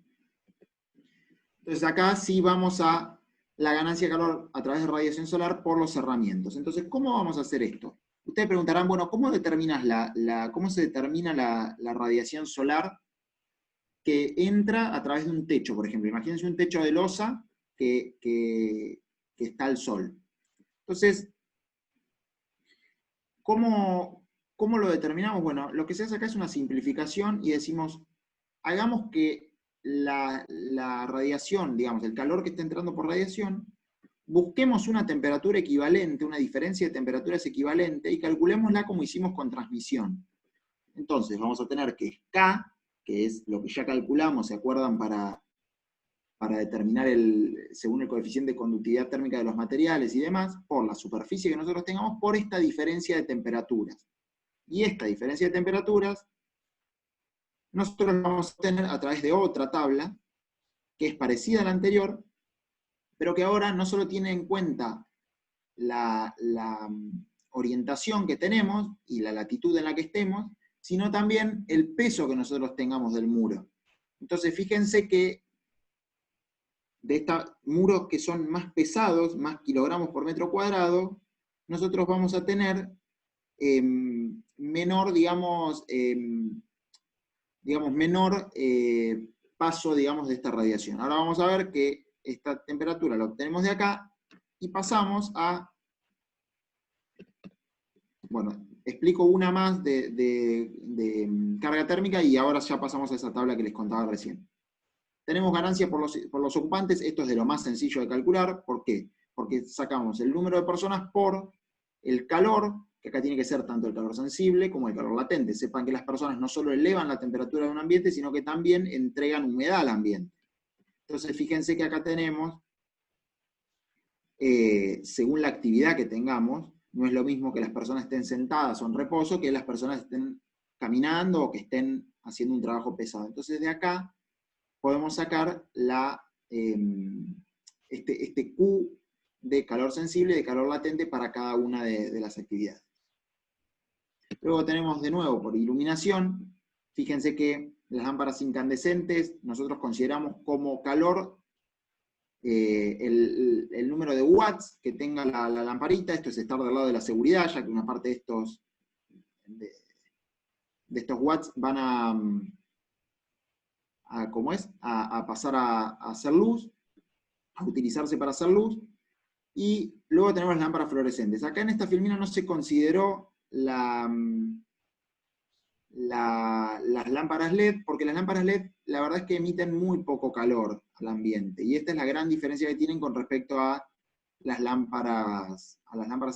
Entonces acá sí vamos a la ganancia de calor a través de radiación solar por los cerramientos. Entonces, ¿cómo vamos a hacer esto? Ustedes preguntarán, bueno, ¿cómo determinas cómo se determina la radiación solar que entra a través de un techo, por ejemplo? Imagínense un techo de losa que está al sol. Entonces, ¿cómo lo determinamos? Bueno, lo que se hace acá es una simplificación y decimos, hagamos que la radiación, digamos, el calor que está entrando por radiación, busquemos una temperatura equivalente, una diferencia de temperaturas equivalente, y calculémosla como hicimos con transmisión. Entonces, vamos a tener que K, que es lo que ya calculamos, ¿se acuerdan? Para determinar según el coeficiente de conductividad térmica de los materiales y demás, por la superficie que nosotros tengamos, por esta diferencia de temperaturas. Y esta diferencia de temperaturas nosotros la vamos a tener a través de otra tabla, que es parecida a la anterior, pero que ahora no solo tiene en cuenta la orientación que tenemos y la latitud en la que estemos, sino también el peso que nosotros tengamos del muro. Entonces fíjense que de estos muros que son más pesados, más kilogramos por metro cuadrado, nosotros vamos a tener menor, menor paso, digamos, de esta radiación. Ahora vamos a ver que esta temperatura la obtenemos de acá y pasamos a, bueno, explico una más de carga térmica y ahora ya pasamos a esa tabla que les contaba recién. Tenemos ganancia por los ocupantes, esto es de lo más sencillo de calcular. ¿Por qué? Porque sacamos el número de personas por el calor, que acá tiene que ser tanto el calor sensible como el calor latente. Sepan que las personas no solo elevan la temperatura de un ambiente, sino que también entregan humedad al ambiente. Entonces fíjense que acá tenemos, según la actividad que tengamos, no es lo mismo que las personas estén sentadas o en reposo, que las personas estén caminando o que estén haciendo un trabajo pesado. Entonces de acá podemos sacar este Q de calor sensible y de calor latente para cada una de las actividades. Luego tenemos de nuevo por iluminación, fíjense que las lámparas incandescentes nosotros consideramos como calor el número de watts que tenga la lamparita. Esto es estar del lado de la seguridad, ya que una parte de estos watts van a pasar a hacer luz, a utilizarse para hacer luz. Y luego tenemos las lámparas fluorescentes. Acá en esta filmina no se consideró las lámparas LED, porque las lámparas LED la verdad es que emiten muy poco calor al ambiente, y esta es la gran diferencia que tienen con respecto a las lámparas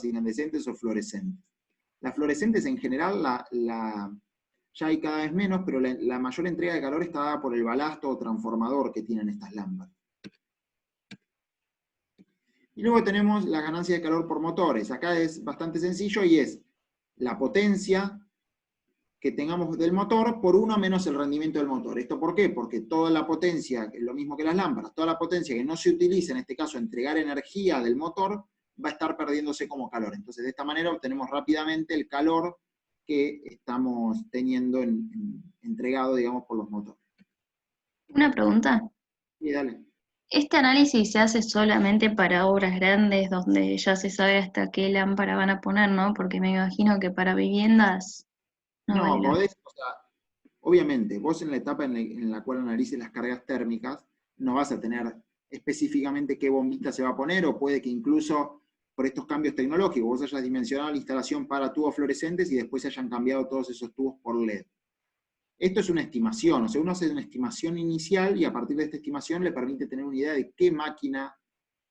incandescentes o fluorescentes. Las fluorescentes en general ya hay cada vez menos, pero la mayor entrega de calor está dada por el balasto o transformador que tienen estas lámparas. Y luego tenemos la ganancia de calor por motores. Acá es bastante sencillo y es la potencia que tengamos del motor por 1 menos el rendimiento del motor. ¿Esto por qué? Porque toda la potencia, que es lo mismo que las lámparas, toda la potencia que no se utiliza, en este caso, entregar energía del motor, va a estar perdiéndose como calor. Entonces, de esta manera obtenemos rápidamente el calor que estamos teniendo entregado, digamos, por los motores. Una pregunta. Sí, dale. ¿Este análisis se hace solamente para obras grandes donde ya se sabe hasta qué lámpara van a poner, ¿no? Porque me imagino que para viviendas no No, vale la podés, o sea, obviamente, vos en la etapa en la cual analices las cargas térmicas, no vas a tener específicamente qué bombita se va a poner, o puede que incluso por estos cambios tecnológicos vos hayas dimensionado la instalación para tubos fluorescentes y después se hayan cambiado todos esos tubos por LED. Esto es una estimación, o sea, uno hace una estimación inicial y a partir de esta estimación le permite tener una idea de qué máquina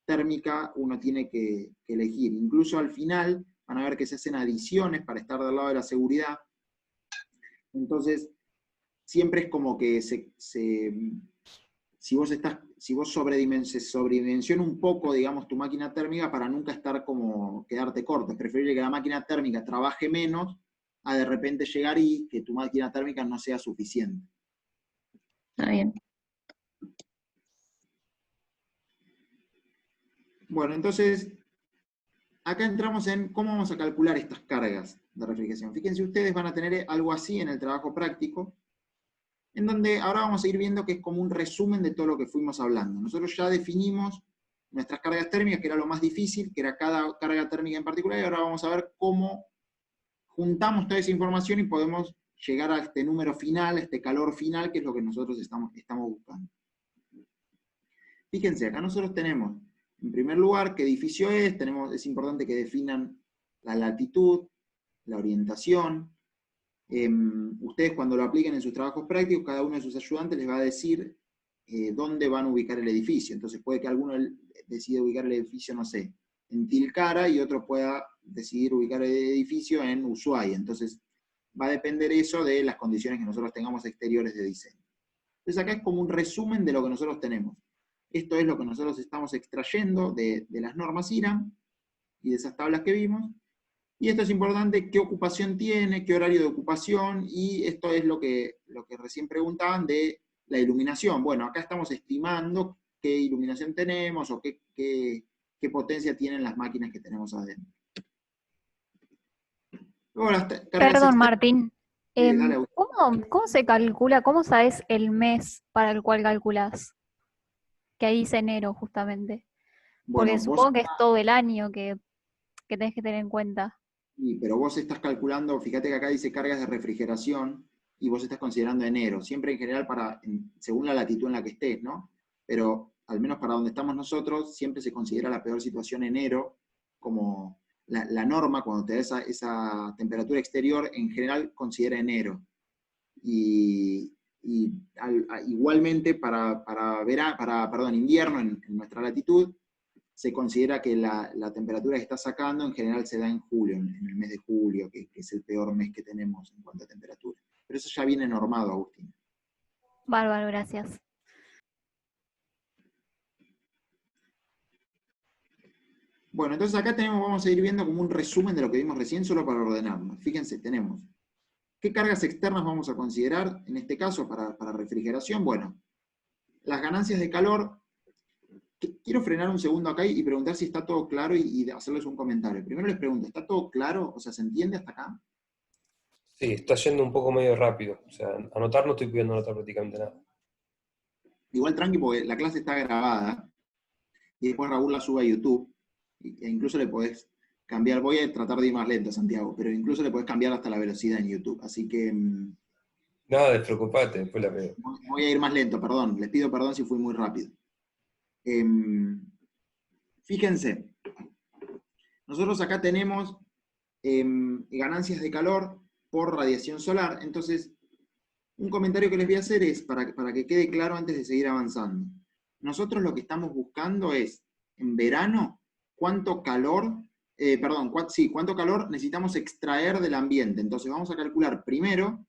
térmica uno tiene que elegir. Incluso al final van a ver que se hacen adiciones para estar del lado de la seguridad. Entonces, siempre es como que si vos sobredimensiona un poco, digamos, tu máquina térmica para nunca estar como quedarte corto. Es preferible que la máquina térmica trabaje menos a de repente llegar y que tu máquina térmica no sea suficiente. Está bien. Bueno, entonces, acá entramos en cómo vamos a calcular estas cargas de refrigeración. Fíjense, ustedes van a tener algo así en el trabajo práctico, en donde ahora vamos a ir viendo que es como un resumen de todo lo que fuimos hablando. Nosotros ya definimos nuestras cargas térmicas, que era lo más difícil, que era cada carga térmica en particular, y ahora vamos a ver cómo juntamos toda esa información y podemos llegar a este número final, a este calor final, que es lo que nosotros estamos buscando. Fíjense, acá nosotros tenemos, en primer lugar, qué edificio es importante que definan la latitud, la orientación. Ustedes cuando lo apliquen en sus trabajos prácticos, cada uno de sus ayudantes les va a decir dónde van a ubicar el edificio. Entonces puede que alguno decida ubicar el edificio, no sé, en Tilcara, y otro pueda decidir ubicar el edificio en Ushuaia. Entonces va a depender eso de las condiciones que nosotros tengamos exteriores de diseño. Entonces acá es como un resumen de lo que nosotros tenemos. Esto es lo que nosotros estamos extrayendo de las normas IRAM y de esas tablas que vimos. Y esto es importante, qué ocupación tiene, qué horario de ocupación, y esto es lo que recién preguntaban de la iluminación. Bueno, acá estamos estimando qué iluminación tenemos o qué potencia tienen las máquinas que tenemos adentro. Luego las cargas Perdón, externas. Martín. Dale, Agustín. ¿Cómo se calcula? ¿Cómo sabes el mes para el cual calculas? Que ahí dice enero, justamente. Porque Bueno, supongo que es todo el año que tenés que tener en cuenta. sí, pero vos estás calculando, fíjate que acá dice cargas de refrigeración, y vos estás considerando enero, siempre en general según la latitud en la que estés, ¿no? Pero al menos para donde estamos nosotros, siempre se considera la peor situación enero, como la norma, cuando te da esa temperatura exterior, en general considera enero. Igualmente para invierno en nuestra latitud, se considera que la temperatura que está sacando en general se da en julio, en el mes de julio, que es el peor mes que tenemos en cuanto a temperatura. Pero eso ya viene normado, Agustín. Bárbaro, gracias. Bueno, entonces acá vamos a ir viendo como un resumen de lo que vimos recién, solo para ordenarnos. Fíjense, tenemos ¿qué cargas externas vamos a considerar en este caso para refrigeración? Bueno, las ganancias de calor. Quiero frenar un segundo acá y preguntar si está todo claro y hacerles un comentario. Primero les pregunto, ¿está todo claro? O sea, ¿se entiende hasta acá? Sí, está yendo un poco medio rápido. O sea, anotar no estoy pudiendo anotar prácticamente nada. Igual tranqui, porque la clase está grabada y después Raúl la sube a YouTube e incluso le podés cambiar, voy a tratar de ir más lento, Santiago, pero incluso le podés cambiar hasta la velocidad en YouTube, así que Nada, despreocupate, después la veo. voy a ir más lento, perdón, les pido perdón si fui muy rápido. Fíjense, nosotros acá tenemos ganancias de calor por radiación solar, entonces un comentario que les voy a hacer es, para que quede claro antes de seguir avanzando. Nosotros lo que estamos buscando es, en verano, cuánto calor necesitamos extraer del ambiente. Entonces vamos a calcular primero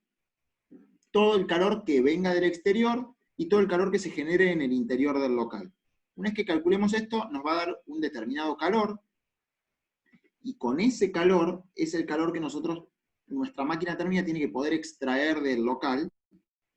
todo el calor que venga del exterior y todo el calor que se genere en el interior del local. Una vez que calculemos esto, nos va a dar un determinado calor, y con ese calor es el calor que nosotros nuestra máquina térmica tiene que poder extraer del local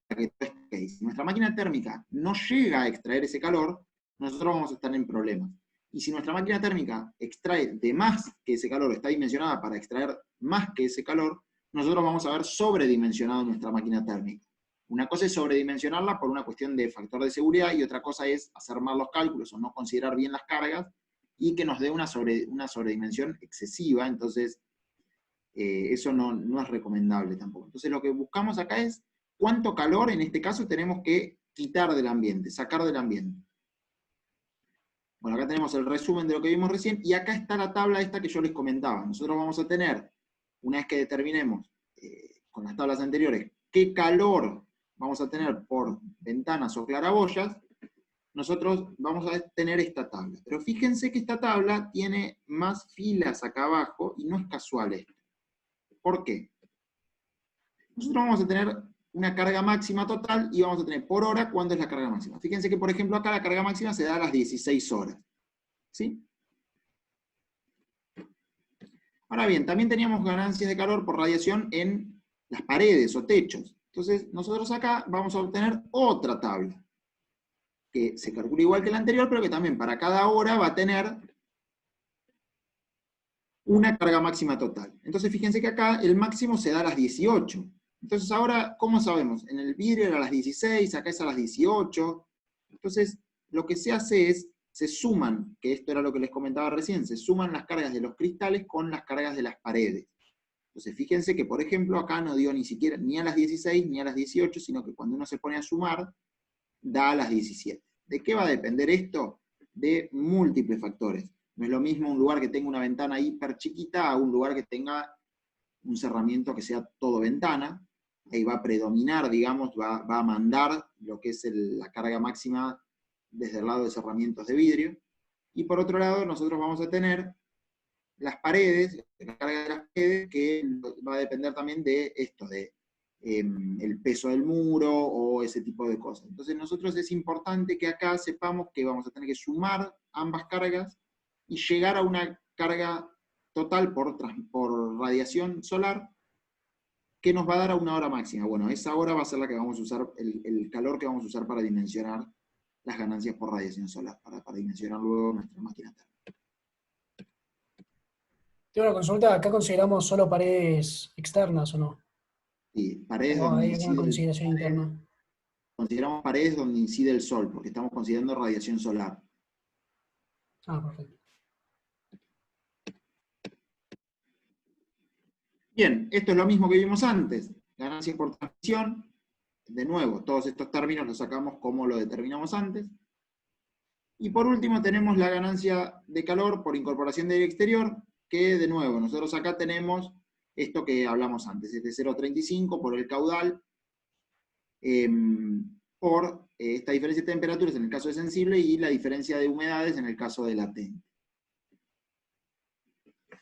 para que todo esté ok. Si nuestra máquina térmica no llega a extraer ese calor, nosotros vamos a estar en problemas. Y si nuestra máquina térmica extrae de más que ese calor, está dimensionada para extraer más que ese calor, nosotros vamos a ver sobredimensionado nuestra máquina térmica. Una cosa es sobredimensionarla por una cuestión de factor de seguridad, y otra cosa es hacer mal los cálculos o no considerar bien las cargas, y que nos dé una sobredimensión excesiva. Entonces, eso no es recomendable tampoco. Entonces, lo que buscamos acá es cuánto calor, en este caso, tenemos que quitar del ambiente, sacar del ambiente. Bueno, acá tenemos el resumen de lo que vimos recién, y acá está la tabla esta que yo les comentaba. Nosotros vamos a tener, una vez que determinemos con las tablas anteriores qué calor vamos a tener por ventanas o claraboyas, nosotros vamos a tener esta tabla. Pero fíjense que esta tabla tiene más filas acá abajo, y no es casual esto. ¿Por qué? Nosotros vamos a tener una carga máxima total, y vamos a tener por hora cuánto es la carga máxima. Fíjense que, por ejemplo, acá la carga máxima se da a las 16 horas. ¿Sí? Ahora bien, también teníamos ganancias de calor por radiación en las paredes o techos. Entonces, nosotros acá vamos a obtener otra tabla, que se calcula igual que la anterior, pero que también para cada hora va a tener una carga máxima total. Entonces, fíjense que acá el máximo se da a las 18. Entonces, ahora, ¿cómo sabemos? En el vidrio era a las 16, acá es a las 18. Entonces, lo que se hace es, se suman, que esto era lo que les comentaba recién, se suman las cargas de los cristales con las cargas de las paredes. Entonces, fíjense que, por ejemplo, acá no dio ni siquiera ni a las 16 ni a las 18, sino que cuando uno se pone a sumar, da a las 17. ¿De qué va a depender esto? De múltiples factores. No es lo mismo un lugar que tenga una ventana hiper chiquita a un lugar que tenga un cerramiento que sea todo ventana. Ahí va a predominar, digamos, va a mandar lo que es la carga máxima desde el lado de cerramientos de vidrio. Y por otro lado, nosotros vamos a tener las paredes, la carga de las paredes, que va a depender también de esto, de el peso del muro o ese tipo de cosas. Entonces, nosotros es importante que acá sepamos que vamos a tener que sumar ambas cargas y llegar a una carga total por radiación solar, que nos va a dar a una hora máxima. Bueno, esa hora va a ser la que vamos a usar, el calor que vamos a usar para dimensionar las ganancias por radiación solar, para dimensionar luego nuestra máquina térmica. Tengo una consulta, ¿acá consideramos solo paredes externas o no? Sí, paredes ¿O donde hay alguna incide consideración interna? consideramos paredes donde incide el sol, porque estamos considerando radiación solar. Ah, perfecto. Bien, esto es lo mismo que vimos antes. Ganancias por transmisión. De nuevo, todos estos términos los sacamos como lo determinamos antes. Y por último tenemos la ganancia de calor por incorporación de aire exterior, que de nuevo, nosotros acá tenemos esto que hablamos antes, este 0,35 por el caudal, por esta diferencia de temperaturas en el caso de sensible y la diferencia de humedades en el caso de latente.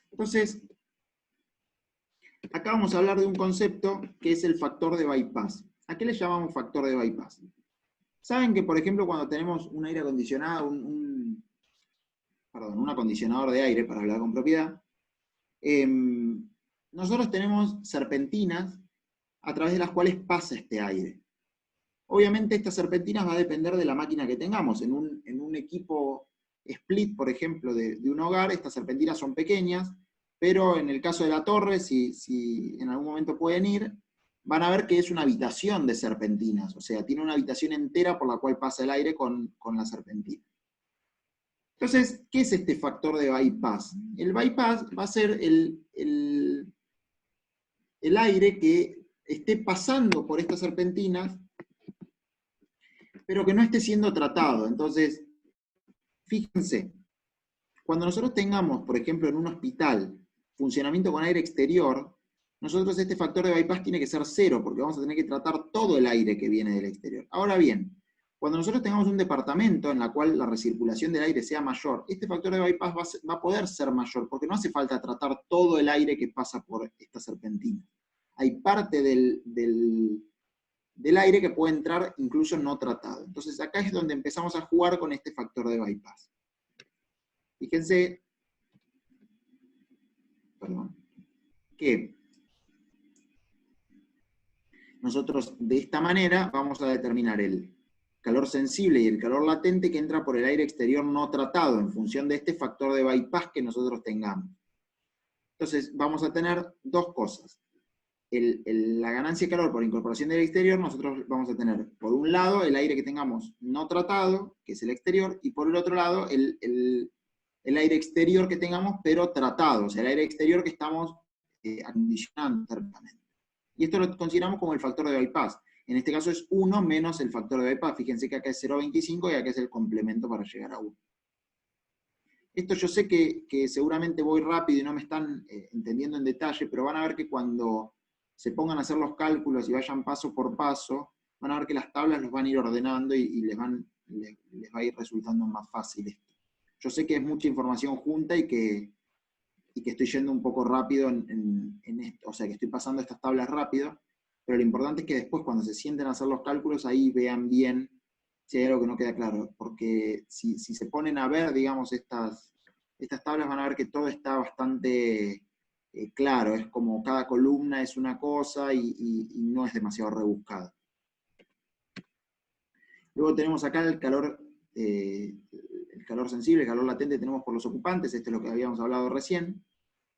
Entonces, acá vamos a hablar de un concepto que es el factor de bypass. ¿A qué le llamamos factor de bypass? Saben que, por ejemplo, cuando tenemos un aire acondicionado, un acondicionador de aire, para hablar con propiedad, nosotros tenemos serpentinas a través de las cuales pasa este aire. Obviamente estas serpentinas va a depender de la máquina que tengamos. En un equipo split, por ejemplo, de un hogar, estas serpentinas son pequeñas, pero en el caso de la torre, si en algún momento pueden ir, van a ver que es una habitación de serpentinas, o sea, tiene una habitación entera por la cual pasa el aire con la serpentina. Entonces, ¿qué es este factor de bypass? El bypass va a ser el aire que esté pasando por estas serpentinas, pero que no esté siendo tratado. Entonces, fíjense, cuando nosotros tengamos, por ejemplo, en un hospital, funcionamiento con aire exterior, nosotros este factor de bypass tiene que ser 0, porque vamos a tener que tratar todo el aire que viene del exterior. Ahora bien, cuando nosotros tengamos un departamento en la cual la recirculación del aire sea mayor, este factor de bypass va a poder ser mayor, porque no hace falta tratar todo el aire que pasa por esta serpentina. Hay parte del aire que puede entrar incluso no tratado. Entonces acá es donde empezamos a jugar con este factor de bypass. Fíjense, que nosotros de esta manera vamos a determinar el calor sensible y el calor latente que entra por el aire exterior no tratado, en función de este factor de bypass que nosotros tengamos. Entonces, vamos a tener dos cosas. La ganancia de calor por incorporación del exterior, nosotros vamos a tener, por un lado, el aire que tengamos no tratado, que es el exterior, y por el otro lado, el aire exterior que tengamos, pero tratado, o sea, el aire exterior que estamos acondicionando térmicamente. Y esto lo consideramos como el factor de bypass. En este caso es 1 menos el factor de bypass. Fíjense que acá es 0,25 y acá es el complemento para llegar a 1. Esto yo sé que seguramente voy rápido y no me están entendiendo en detalle, pero van a ver que cuando se pongan a hacer los cálculos y vayan paso por paso, van a ver que las tablas los van a ir ordenando y les va a ir resultando más fácil esto. Yo sé que es mucha información junta y que estoy yendo un poco rápido en esto, o sea, que estoy pasando estas tablas rápido, pero lo importante es que después cuando se sienten a hacer los cálculos, ahí vean bien si hay algo que no queda claro, porque si se ponen a ver, digamos, estas tablas, van a ver que todo está bastante claro, es como cada columna es una cosa y no es demasiado rebuscado. Luego tenemos acá el calor sensible, el calor latente tenemos por los ocupantes, esto es lo que habíamos hablado recién,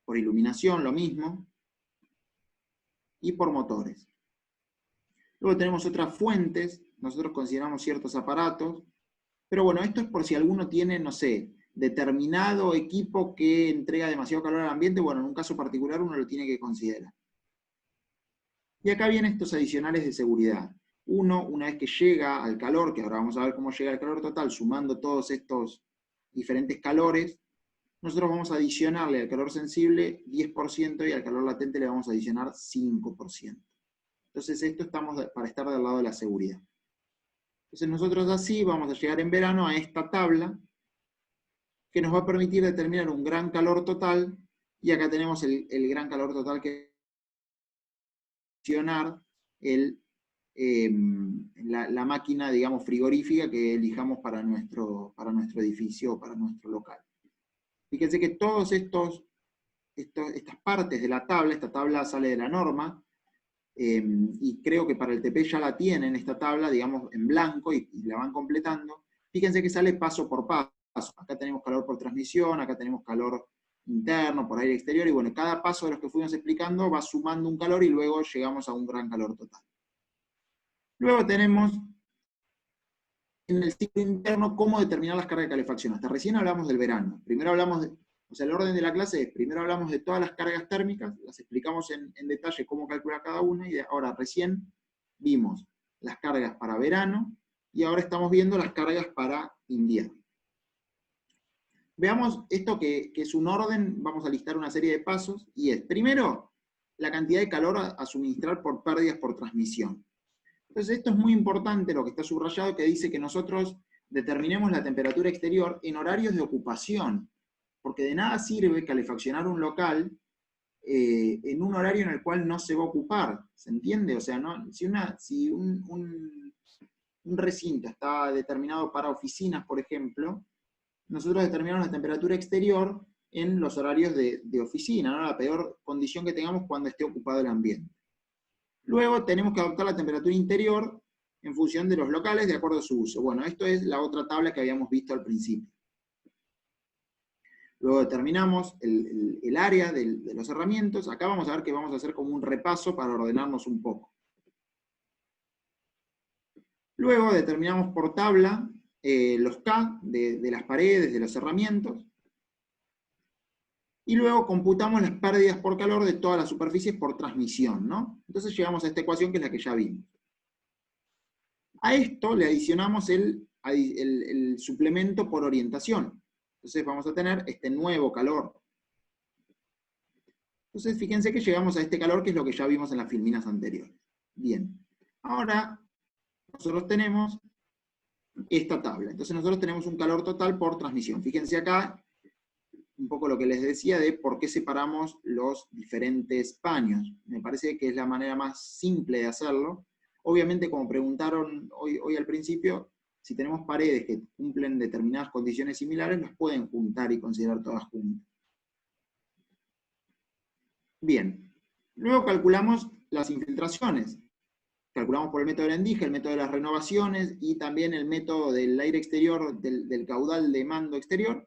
por iluminación, lo mismo, y por motores. Luego tenemos otras fuentes, nosotros consideramos ciertos aparatos, pero bueno, esto es por si alguno tiene, no sé, determinado equipo que entrega demasiado calor al ambiente, bueno, en un caso particular uno lo tiene que considerar. Y acá vienen estos adicionales de seguridad. Uno, una vez que llega al calor, que ahora vamos a ver cómo llega al calor total, sumando todos estos diferentes calores, nosotros vamos a adicionarle al calor sensible 10% y al calor latente le vamos a adicionar 5%. Entonces esto estamos para estar del lado de la seguridad. Entonces nosotros así vamos a llegar en verano a esta tabla que nos va a permitir determinar un gran calor total, y acá tenemos el gran calor total que adicionar la máquina, digamos, frigorífica que elijamos para nuestro edificio o para nuestro local. Fíjense que todas estas partes de la tabla, esta tabla sale de la norma, y creo que para el TP ya la tienen esta tabla, digamos, en blanco, y la van completando. Fíjense que sale paso por paso. Acá tenemos calor por transmisión, acá tenemos calor interno, por aire exterior, y bueno, cada paso de los que fuimos explicando va sumando un calor y luego llegamos a un gran calor total. Luego tenemos en el ciclo interno cómo determinar las cargas de calefacción. Hasta recién hablamos del verano. Primero hablamos o sea, el orden de la clase es, primero hablamos de todas las cargas térmicas, las explicamos en detalle cómo calcular cada una, y ahora recién vimos las cargas para verano, y ahora estamos viendo las cargas para invierno. Veamos esto que es un orden, vamos a listar una serie de pasos, y es, primero, la cantidad de calor a suministrar por pérdidas por transmisión. Entonces esto es muy importante, lo que está subrayado, que dice que nosotros determinemos la temperatura exterior en horarios de ocupación, porque de nada sirve calefaccionar un local en un horario en el cual no se va a ocupar, ¿se entiende? O sea, ¿no? si un recinto está determinado para oficinas, por ejemplo, nosotros determinamos la temperatura exterior en los horarios de oficina, ¿no? La peor condición que tengamos cuando esté ocupado el ambiente. Luego tenemos que adoptar la temperatura interior en función de los locales de acuerdo a su uso. Bueno, esto es la otra tabla que habíamos visto al principio. Luego determinamos el área de los herramientas. Acá vamos a ver que vamos a hacer como un repaso para ordenarnos un poco. Luego determinamos por tabla los K de las paredes, de los herramientas. Y luego computamos las pérdidas por calor de todas las superficies por transmisión, ¿no? Entonces llegamos a esta ecuación que es la que ya vimos. A esto le adicionamos el suplemento por orientación. Entonces vamos a tener este nuevo calor. Entonces fíjense que llegamos a este calor que es lo que ya vimos en las filminas anteriores. Bien. Ahora nosotros tenemos esta tabla. Entonces nosotros tenemos un calor total por transmisión. Fíjense acá un poco lo que les decía de por qué separamos los diferentes paños. Me parece que es la manera más simple de hacerlo. Obviamente, como preguntaron hoy al principio, si tenemos paredes que cumplen determinadas condiciones similares, las pueden juntar y considerar todas juntas. Bien. Luego calculamos las infiltraciones. calculamos por el método de la endija, el método de las renovaciones y también el método del aire exterior, del caudal de mando exterior,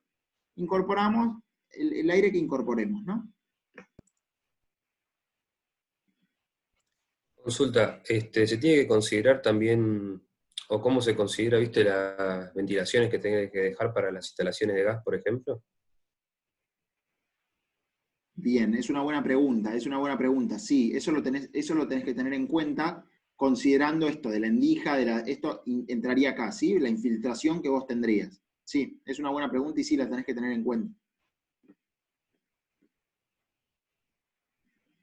incorporamos el aire que incorporemos, ¿no? Consulta, ¿se tiene que considerar también, o cómo se considera, viste, las ventilaciones que tenés que dejar para las instalaciones de gas, por ejemplo? Bien, es una buena pregunta, sí, eso lo tenés que tener en cuenta, considerando esto de la endija, esto entraría acá, ¿sí? La infiltración que vos tendrías. Sí, es una buena pregunta y sí la tenés que tener en cuenta.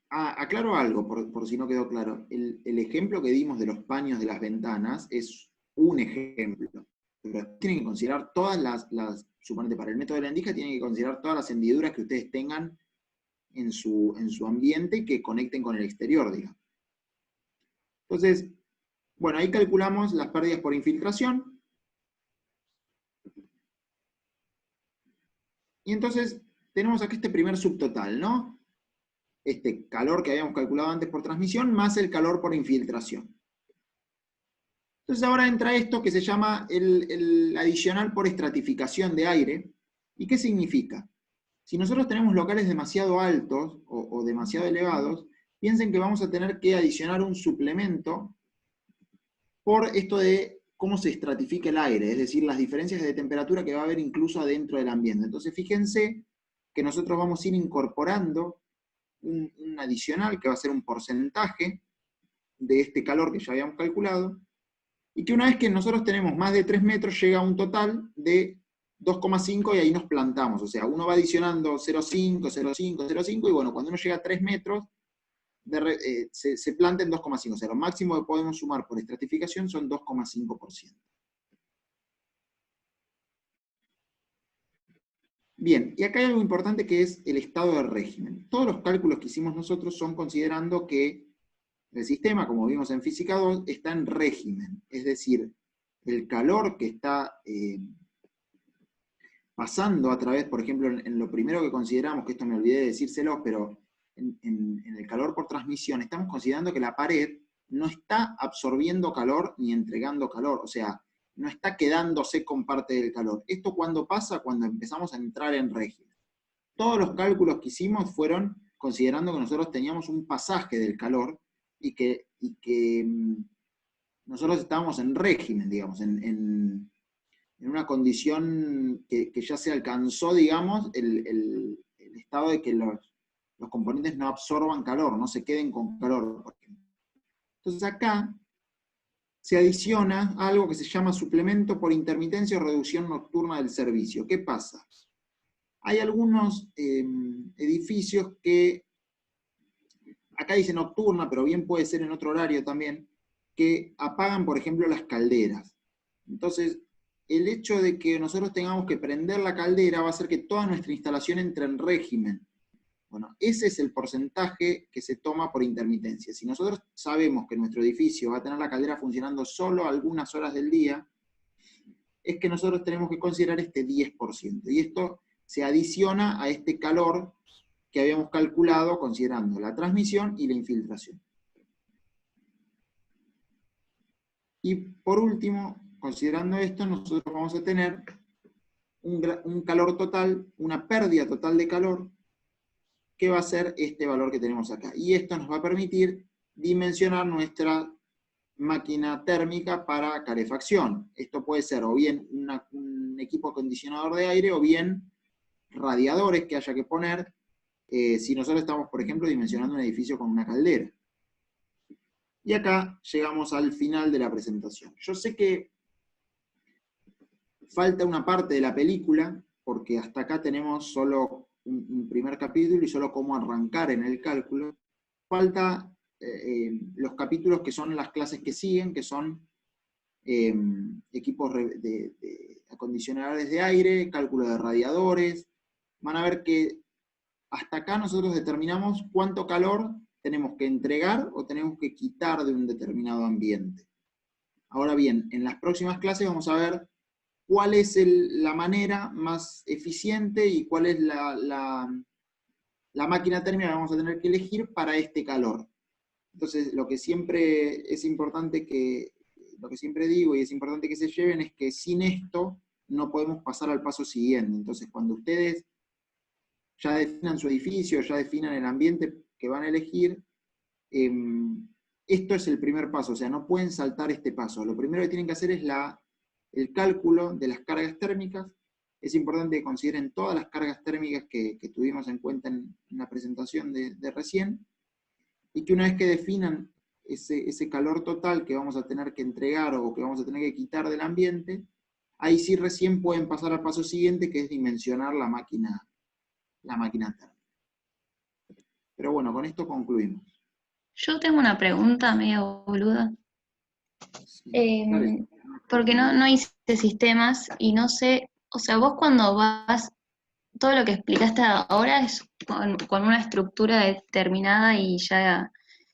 Aclaro algo, por si no quedó claro. El ejemplo que dimos de los paños de las ventanas es un ejemplo. Pero tienen que considerar todas suponete, para el método de la endija, tienen que considerar todas las hendiduras que ustedes tengan en su ambiente que conecten con el exterior, digamos. Entonces, bueno, ahí calculamos las pérdidas por infiltración. Y entonces tenemos aquí este primer subtotal, ¿no? Este calor que habíamos calculado antes por transmisión, más el calor por infiltración. Entonces ahora entra esto que se llama el adicional por estratificación de aire. ¿Y qué significa? Si nosotros tenemos locales demasiado altos o demasiado elevados, piensen que vamos a tener que adicionar un suplemento por esto de cómo se estratifica el aire, es decir, las diferencias de temperatura que va a haber incluso adentro del ambiente. Entonces fíjense que nosotros vamos a ir incorporando un adicional que va a ser un porcentaje de este calor que ya habíamos calculado, y que una vez que nosotros tenemos más de 3 metros llega a un total de 2,5 y ahí nos plantamos, o sea, uno va adicionando 0,5, 0,5, 0,5, y bueno, cuando uno llega a 3 metros, se planta en 2,5, o sea, lo máximo que podemos sumar por estratificación son 2,5%. Bien, y acá hay algo importante que es el estado de régimen. Todos los cálculos que hicimos nosotros son considerando que el sistema, como vimos en Física 2, está en régimen, es decir, el calor que está pasando a través, por ejemplo, en lo primero que consideramos, que esto me olvidé de decírselo, pero en el calor por transmisión, estamos considerando que la pared no está absorbiendo calor ni entregando calor, o sea, no está quedándose con parte del calor. ¿Esto cuándo pasa? Cuando empezamos a entrar en régimen. Todos los cálculos que hicimos fueron considerando que nosotros teníamos un pasaje del calor y que nosotros estábamos en régimen, digamos, en una condición que ya se alcanzó, digamos, el estado de que los componentes no absorban calor, no se queden con calor, por ejemplo. Entonces acá se adiciona algo que se llama suplemento por intermitencia o reducción nocturna del servicio. ¿Qué pasa? Hay algunos edificios que, acá dice nocturna, pero bien puede ser en otro horario también, que apagan, por ejemplo, las calderas. Entonces, el hecho de que nosotros tengamos que prender la caldera va a hacer que toda nuestra instalación entre en régimen. Bueno, ese es el porcentaje que se toma por intermitencia. Si nosotros sabemos que nuestro edificio va a tener la caldera funcionando solo algunas horas del día, es que nosotros tenemos que considerar este 10%. Y esto se adiciona a este calor que habíamos calculado considerando la transmisión y la infiltración. Y por último, considerando esto, nosotros vamos a tener un calor total, una pérdida total de calor, que va a ser este valor que tenemos acá. Y esto nos va a permitir dimensionar nuestra máquina térmica para calefacción. Esto puede ser o bien un equipo acondicionador de aire o bien radiadores que haya que poner si nosotros estamos, por ejemplo, dimensionando un edificio con una caldera. Y acá llegamos al final de la presentación. Yo sé que falta una parte de la película, porque hasta acá tenemos solo un primer capítulo y solo cómo arrancar en el cálculo. Falta los capítulos que son las clases que siguen, que son equipos de acondicionadores de aire, cálculo de radiadores. Van a ver que hasta acá nosotros determinamos cuánto calor tenemos que entregar o tenemos que quitar de un determinado ambiente. Ahora bien, en las próximas clases vamos a ver cuál es la manera más eficiente y cuál es la máquina térmica que vamos a tener que elegir para este calor. Entonces, lo que siempre digo y es importante que se lleven es que sin esto no podemos pasar al paso siguiente. Entonces, cuando ustedes ya definan su edificio, ya definan el ambiente que van a elegir, esto es el primer paso, o sea, no pueden saltar este paso. Lo primero que tienen que hacer es el cálculo de las cargas térmicas. Es importante que consideren todas las cargas térmicas que tuvimos en cuenta en la presentación de recién, y que una vez que definan ese calor total que vamos a tener que entregar o que vamos a tener que quitar del ambiente, ahí sí recién pueden pasar al paso siguiente, que es dimensionar la máquina térmica. Pero bueno, con esto concluimos. Yo tengo una pregunta medio boluda. Dale. Porque no hice sistemas y no sé, o sea, vos cuando vas, todo lo que explicaste ahora es con una estructura determinada y ya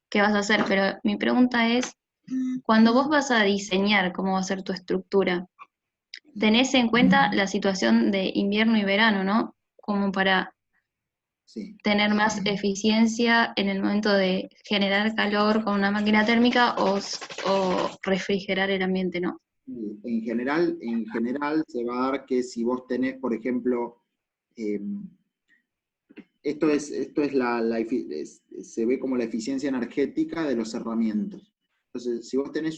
qué vas a hacer, pero mi pregunta es, cuando vos vas a diseñar cómo va a ser tu estructura, tenés en cuenta la situación de invierno y verano, ¿no? Como para Sí. tener más eficiencia en el momento de generar calor con una máquina térmica o refrigerar el ambiente, ¿no? En general se va a dar que si vos tenés, por ejemplo, se ve como la eficiencia energética de los cerramientos. Entonces, si vos tenés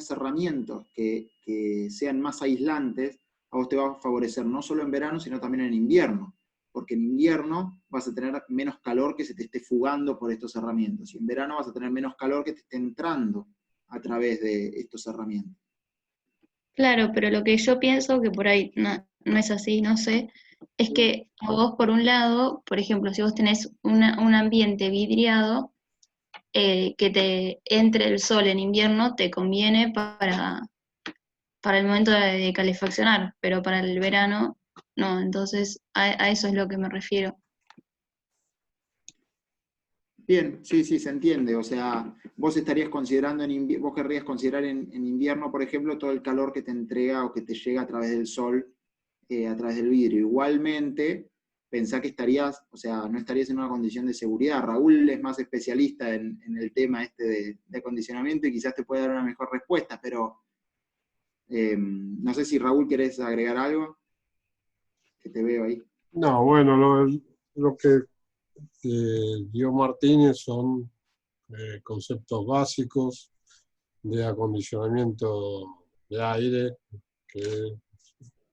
cerramientos que sean más aislantes, a vos te va a favorecer no solo en verano, sino también en invierno. Porque en invierno vas a tener menos calor que se te esté fugando por estos cerramientos. Y en verano vas a tener menos calor que te esté entrando a través de estos cerramientos. Claro, pero lo que yo pienso, que por ahí no es así, no sé, es que a vos por un lado, por ejemplo, si vos tenés un ambiente vidriado, que te entre el sol en invierno te conviene para el momento de calefaccionar, pero para el verano no, entonces a eso es lo que me refiero. Bien, sí, se entiende. O sea, vos estarías considerando vos querrías considerar en invierno, por ejemplo, todo el calor que te entrega o que te llega a través del sol, a través del vidrio. Igualmente, pensá que no estarías en una condición de seguridad. Raúl es más especialista en el tema de acondicionamiento y quizás te puede dar una mejor respuesta, pero no sé si Raúl querés agregar algo, que te veo ahí. No, bueno, lo que dio Martínez son conceptos básicos de acondicionamiento de aire que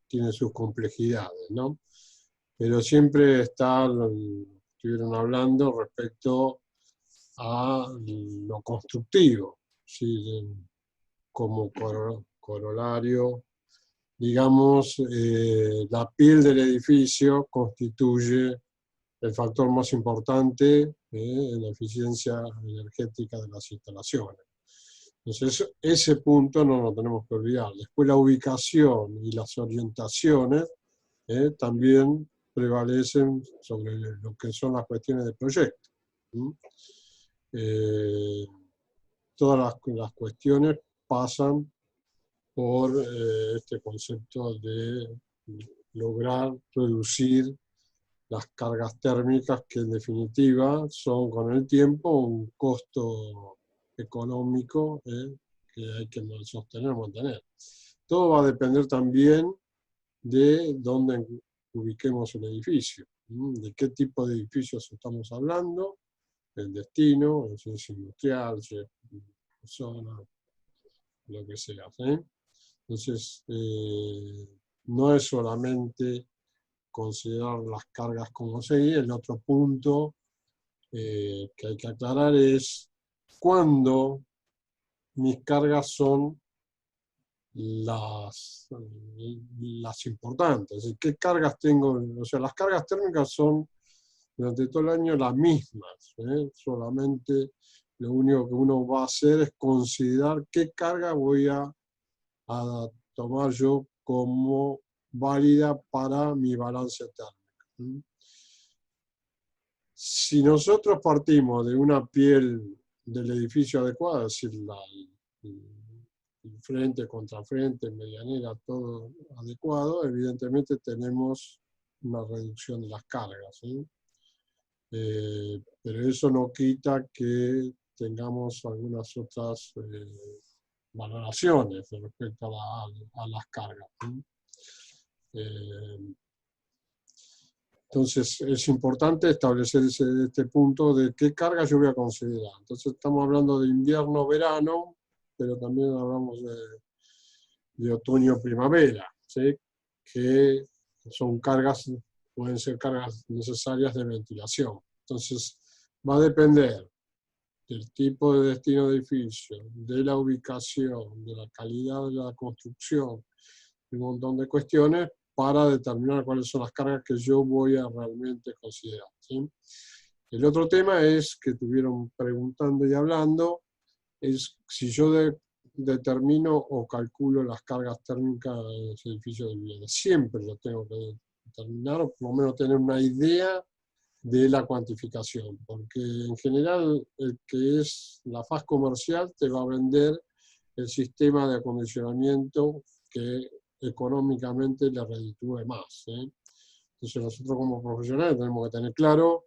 tiene sus complejidades, ¿no? Pero siempre estuvieron hablando respecto a lo constructivo, ¿sí? Como corolario, digamos, la piel del edificio constituye el factor más importante en la eficiencia energética de las instalaciones. Entonces, ese punto no lo tenemos que olvidar. Después la ubicación y las orientaciones también prevalecen sobre lo que son las cuestiones de proyecto. Todas las cuestiones pasan por este concepto de lograr reducir las cargas térmicas, que en definitiva son con el tiempo un costo económico que hay que sostener, mantener. Todo va a depender también de dónde ubiquemos el edificio, de qué tipo de edificios estamos hablando, el destino, si es industrial, si es zona, lo que sea. Entonces, no es solamente considerar las cargas como seguir. El otro punto que hay que aclarar es cuándo mis cargas son las importantes. Es decir, ¿qué cargas tengo? O sea, las cargas térmicas son durante todo el año las mismas. Solamente lo único que uno va a hacer es considerar qué carga voy a tomar yo como válida para mi balance térmico. Si nosotros partimos de una piel del edificio adecuada, es decir, frente, contrafrente, medianera, todo adecuado, evidentemente tenemos una reducción de las cargas. Pero eso no quita que tengamos algunas otras valoraciones respecto a las cargas. Entonces es importante establecer este punto de qué carga yo voy a considerar. Entonces estamos hablando de invierno-verano, pero también hablamos de otoño-primavera, ¿sí? Que son cargas, pueden ser cargas necesarias de ventilación. Entonces va a depender del tipo de destino de edificio, de la ubicación, de la calidad de la construcción, un montón de cuestiones para determinar cuáles son las cargas que yo voy a realmente considerar, ¿sí? El otro tema es, que estuvieron preguntando y hablando, es si yo determino o calculo las cargas térmicas en los edificios de vivienda. Siempre lo tengo que determinar, o por lo menos tener una idea de la cuantificación, porque en general el que es la faz comercial te va a vender el sistema de acondicionamiento que económicamente le reditúe más, ¿eh? Entonces nosotros como profesionales tenemos que tener claro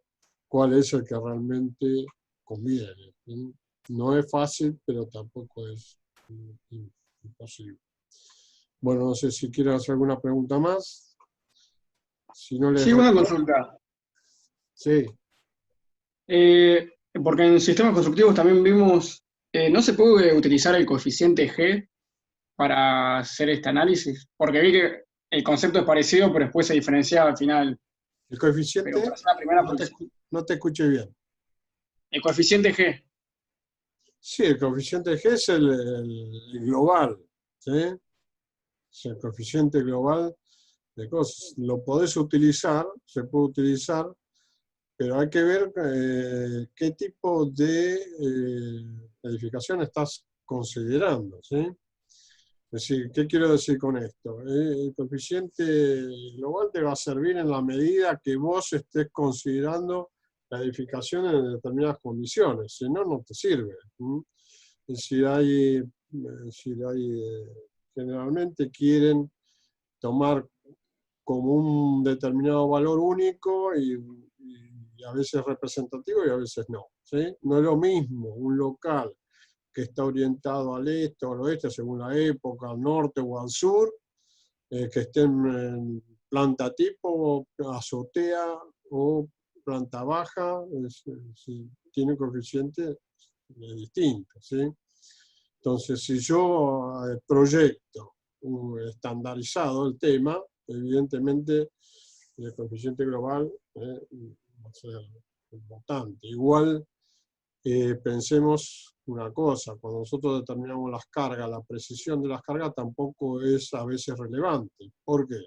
cuál es el que realmente conviene, ¿sí? No es fácil, pero tampoco es imposible. Bueno, no sé si quieren hacer alguna pregunta más. Si no les Sí, una consulta. Sí. Porque en sistemas constructivos también vimos, ¿no se puede utilizar el coeficiente G para hacer este análisis? Porque vi que el concepto es parecido, pero después se diferencia al final. El coeficiente, Pero para hacer la primera no te escuché bien. El coeficiente G. Sí, el coeficiente G es el global, ¿sí? Es el coeficiente global de cosas. Lo podés utilizar, se puede utilizar, pero hay que ver qué tipo de edificación estás considerando, ¿sí? Es decir, ¿qué quiero decir con esto? El coeficiente global te va a servir en la medida que vos estés considerando la edificación en determinadas condiciones, si no, no te sirve. Es decir, generalmente quieren tomar como un determinado valor único y a veces representativo y a veces no, ¿sí? No es lo mismo un local que está orientado al este o al oeste, según la época, al norte o al sur, que esté en planta tipo, azotea o planta baja, tiene coeficientes distintos, ¿sí? Entonces, si yo proyecto estandarizado el tema, evidentemente el coeficiente global va a ser importante. Igual, pensemos una cosa, cuando nosotros determinamos las cargas, la precisión de las cargas tampoco es a veces relevante. ¿Por qué?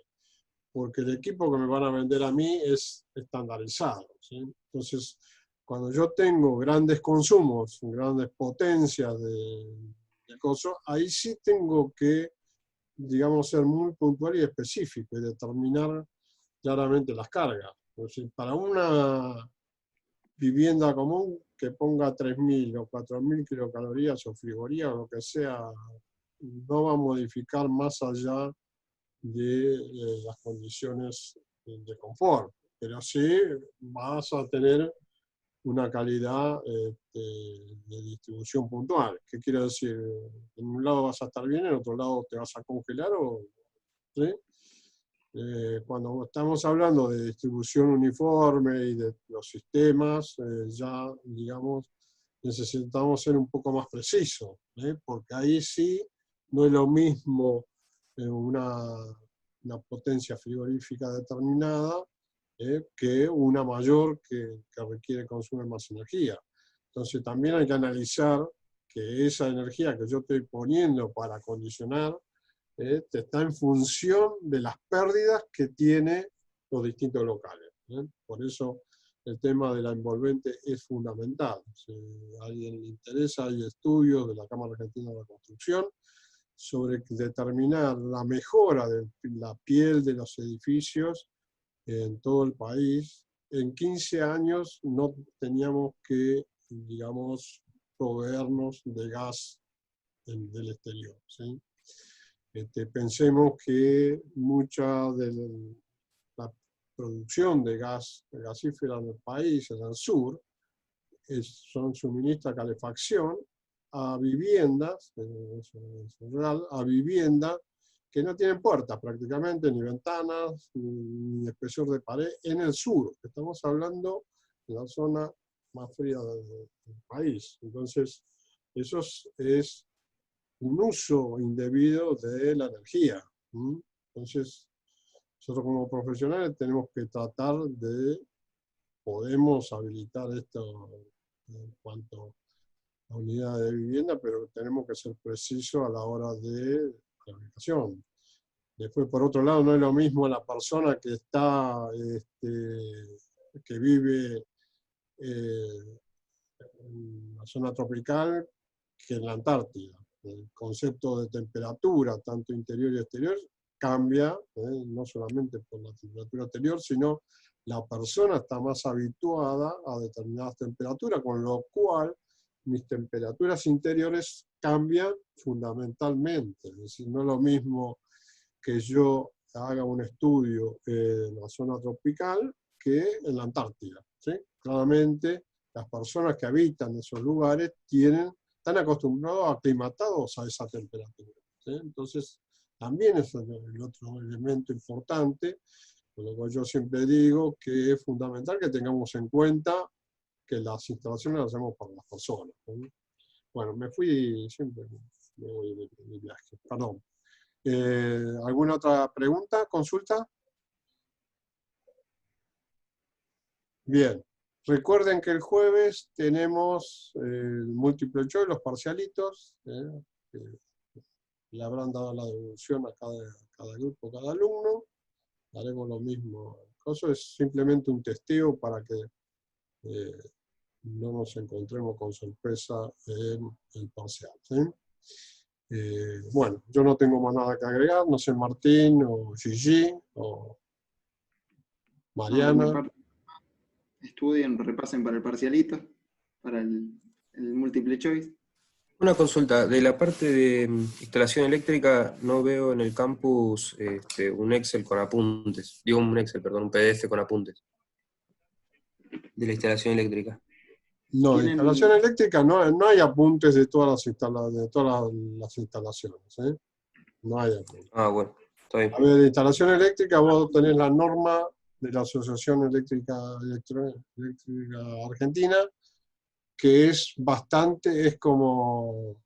Porque el equipo que me van a vender a mí es estandarizado, ¿sí? Entonces, cuando yo tengo grandes consumos, grandes potencias de cosas, ahí sí tengo que, digamos, ser muy puntual y específico y determinar claramente las cargas. Es decir, para una vivienda común que ponga 3.000 o 4.000 kilocalorías o frigoría o lo que sea, no va a modificar más allá de las condiciones de confort, pero sí vas a tener una calidad de distribución puntual. ¿Qué quiero decir? En un lado vas a estar bien, en otro lado te vas a congelar, ¿sí? Cuando estamos hablando de distribución uniforme y de los sistemas, ya, digamos, necesitamos ser un poco más precisos, porque ahí sí no es lo mismo una potencia frigorífica determinada que una mayor que requiere consume más energía. Entonces también hay que analizar que esa energía que yo estoy poniendo para acondicionar está en función de las pérdidas que tiene los distintos locales. Por eso el tema de la envolvente es fundamental. Si a alguien le interesa, hay estudios de la Cámara Argentina de la Construcción sobre determinar la mejora de la piel de los edificios en todo el país. En 15 años no teníamos que, digamos, proveernos de gas del exterior, ¿sí? Pensemos que mucha de la producción de gas gasífera en el país, en el sur, suministra calefacción a viviendas, a viviendas que no tienen puertas prácticamente, ni ventanas, ni espesor de pared, en el sur. Estamos hablando de la zona más fría del país. Entonces, eso es un uso indebido de la energía. Entonces, nosotros como profesionales tenemos que tratar de, podemos habilitar esto en cuanto a unidades de vivienda, pero tenemos que ser precisos a la hora de la ubicación. Después, por otro lado, no es lo mismo la persona que está, que vive en la zona tropical que en la Antártida. El concepto de temperatura, tanto interior y exterior, cambia, no solamente por la temperatura exterior, sino la persona está más habituada a determinadas temperaturas, con lo cual mis temperaturas interiores cambian fundamentalmente. Es decir, no es lo mismo que yo haga un estudio en la zona tropical que en la Antártida, ¿sí? Claramente, las personas que habitan esos lugares están acostumbrados, aclimatados a esa temperatura, ¿sí? Entonces, también es el otro elemento importante, por lo cual yo siempre digo que es fundamental que tengamos en cuenta que las instalaciones las hacemos para las personas, ¿sí? Bueno, siempre me voy de viaje, perdón. ¿Alguna otra pregunta, consulta? Bien. Recuerden que el jueves tenemos el múltiple choice, los parcialitos, que le habrán dado la devolución a cada grupo, cada alumno. Haremos lo mismo. Eso es simplemente un testeo para que no nos encontremos con sorpresa en el parcial, ¿sí? Bueno, yo no tengo más nada que agregar, no sé, Martín o Gigi o Mariana. No, estudien, repasen para el parcialito, para el múltiple choice. Una consulta, de la parte de instalación eléctrica no veo en el campus un Excel con apuntes, un PDF con apuntes de la instalación eléctrica. No, en instalación eléctrica no hay apuntes de todas las instalaciones, ¿eh? No hay apuntes. Ah, bueno, está bien. A ver, de instalación eléctrica vos tenés la norma de la Asociación Eléctrica Argentina, que es como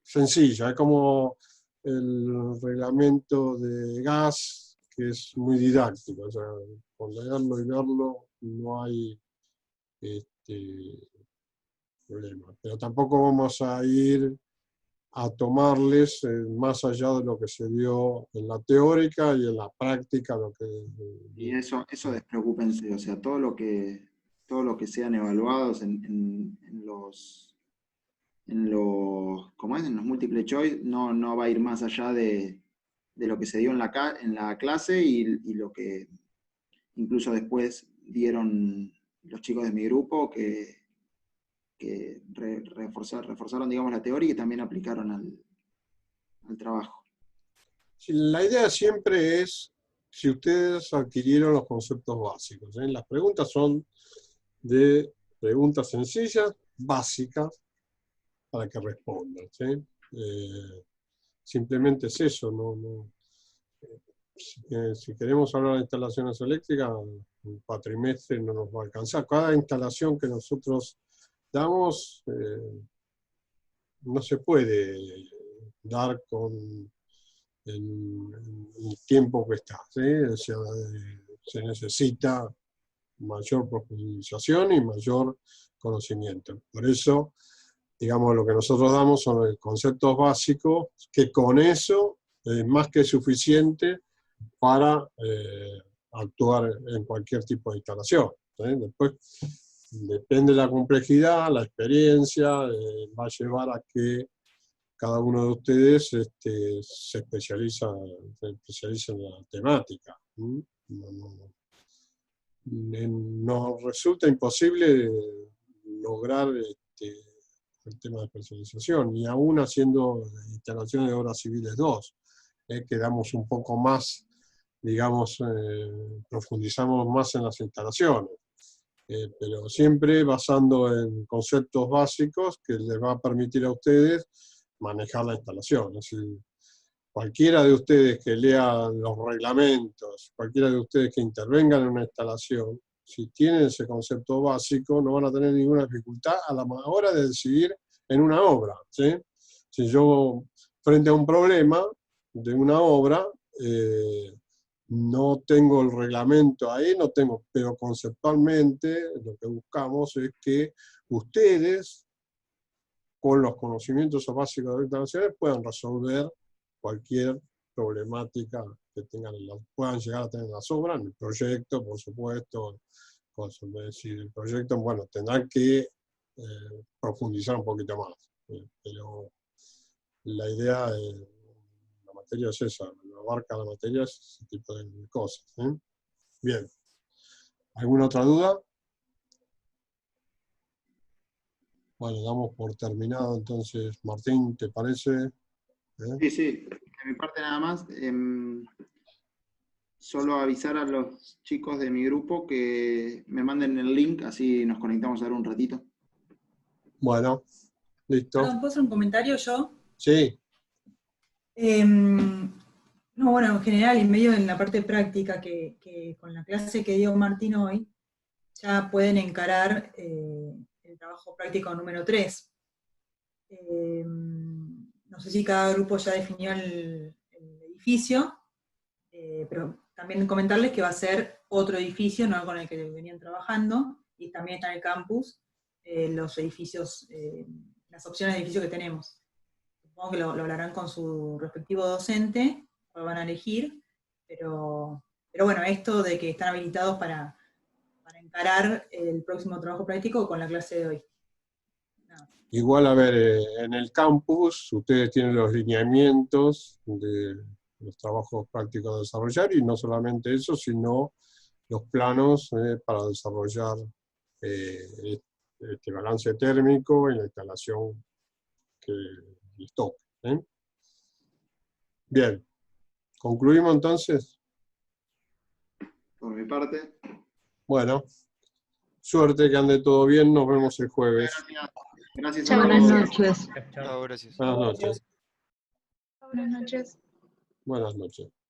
sencilla, es como el reglamento de gas, que es muy didáctico, o sea, con leerlo y verlo no hay problema. Pero tampoco vamos a ir a tomarles más allá de lo que se dio en la teórica y en la práctica. Y eso despreocúpense, o sea, todo lo que sean evaluados en los múltiple choice no va a ir más allá de lo que se dio en la clase y lo que incluso después dieron los chicos de mi grupo que reforzaron, digamos, la teoría y también aplicaron al trabajo. Sí, la idea siempre es si ustedes adquirieron los conceptos básicos, ¿eh? Las preguntas son de preguntas sencillas, básicas, para que respondan, ¿sí? Simplemente es eso, si queremos hablar de instalaciones eléctricas, un cuatrimestre no nos va a alcanzar. Cada instalación que nosotros damos no se puede dar con el tiempo que está, ¿sí? O sea, se necesita mayor profundización y mayor conocimiento. Por eso, digamos, lo que nosotros damos son los conceptos básicos, que con eso es más que suficiente para actuar en cualquier tipo de instalación, ¿sí? Después, depende de la complejidad, la experiencia, va a llevar a que cada uno de ustedes se especializa en la temática. Nos resulta imposible lograr el tema de especialización, y aún haciendo instalaciones de obras civiles 2, quedamos un poco más, digamos, profundizamos más en las instalaciones. pero siempre basando en conceptos básicos que les va a permitir a ustedes manejar la instalación. Es decir, cualquiera de ustedes que lea los reglamentos, cualquiera de ustedes que intervengan en una instalación, si tienen ese concepto básico, no van a tener ninguna dificultad a la hora de decidir en una obra, ¿sí? Si yo, frente a un problema de una obra, no tengo el reglamento ahí, no tengo, pero conceptualmente lo que buscamos es que ustedes, con los conocimientos básicos de instalaciones, puedan resolver cualquier problemática que tengan, puedan llegar a tener en las obras, en el proyecto, por supuesto. Es decir, el proyecto, bueno, tendrán que profundizar un poquito más, pero la idea de la materia es esa, lo abarca la materia es ese tipo de cosas. Bien. ¿Alguna otra duda? Bueno, damos por terminado entonces. Martín, ¿te parece? Sí, sí, de mi parte nada más. Solo avisar a los chicos de mi grupo que me manden el link, así nos conectamos ahora un ratito. Bueno, listo. Perdón, ¿puedo hacer un comentario yo? Sí. No, bueno, en general, en medio de la parte práctica, que con la clase que dio Martín hoy, ya pueden encarar el trabajo práctico número 3. No sé si cada grupo ya definió el edificio, pero también comentarles que va a ser otro edificio, no con el que venían trabajando, y también está en el campus los edificios, las opciones de edificio que tenemos. Supongo que lo hablarán con su respectivo docente, lo van a elegir, pero bueno, esto de que están habilitados para encarar el próximo trabajo práctico con la clase de hoy. Igual, a ver, en el campus ustedes tienen los lineamientos de los trabajos prácticos a desarrollar, y no solamente eso, sino los planos para desarrollar este balance térmico y la instalación que les toque. Bien, ¿concluimos entonces? Por mi parte. Bueno, suerte, que ande todo bien, nos vemos el jueves. Gracias Chao, a buenas todos. noches. Chao, gracias. Buenas noches. Buenas noches. Buenas noches.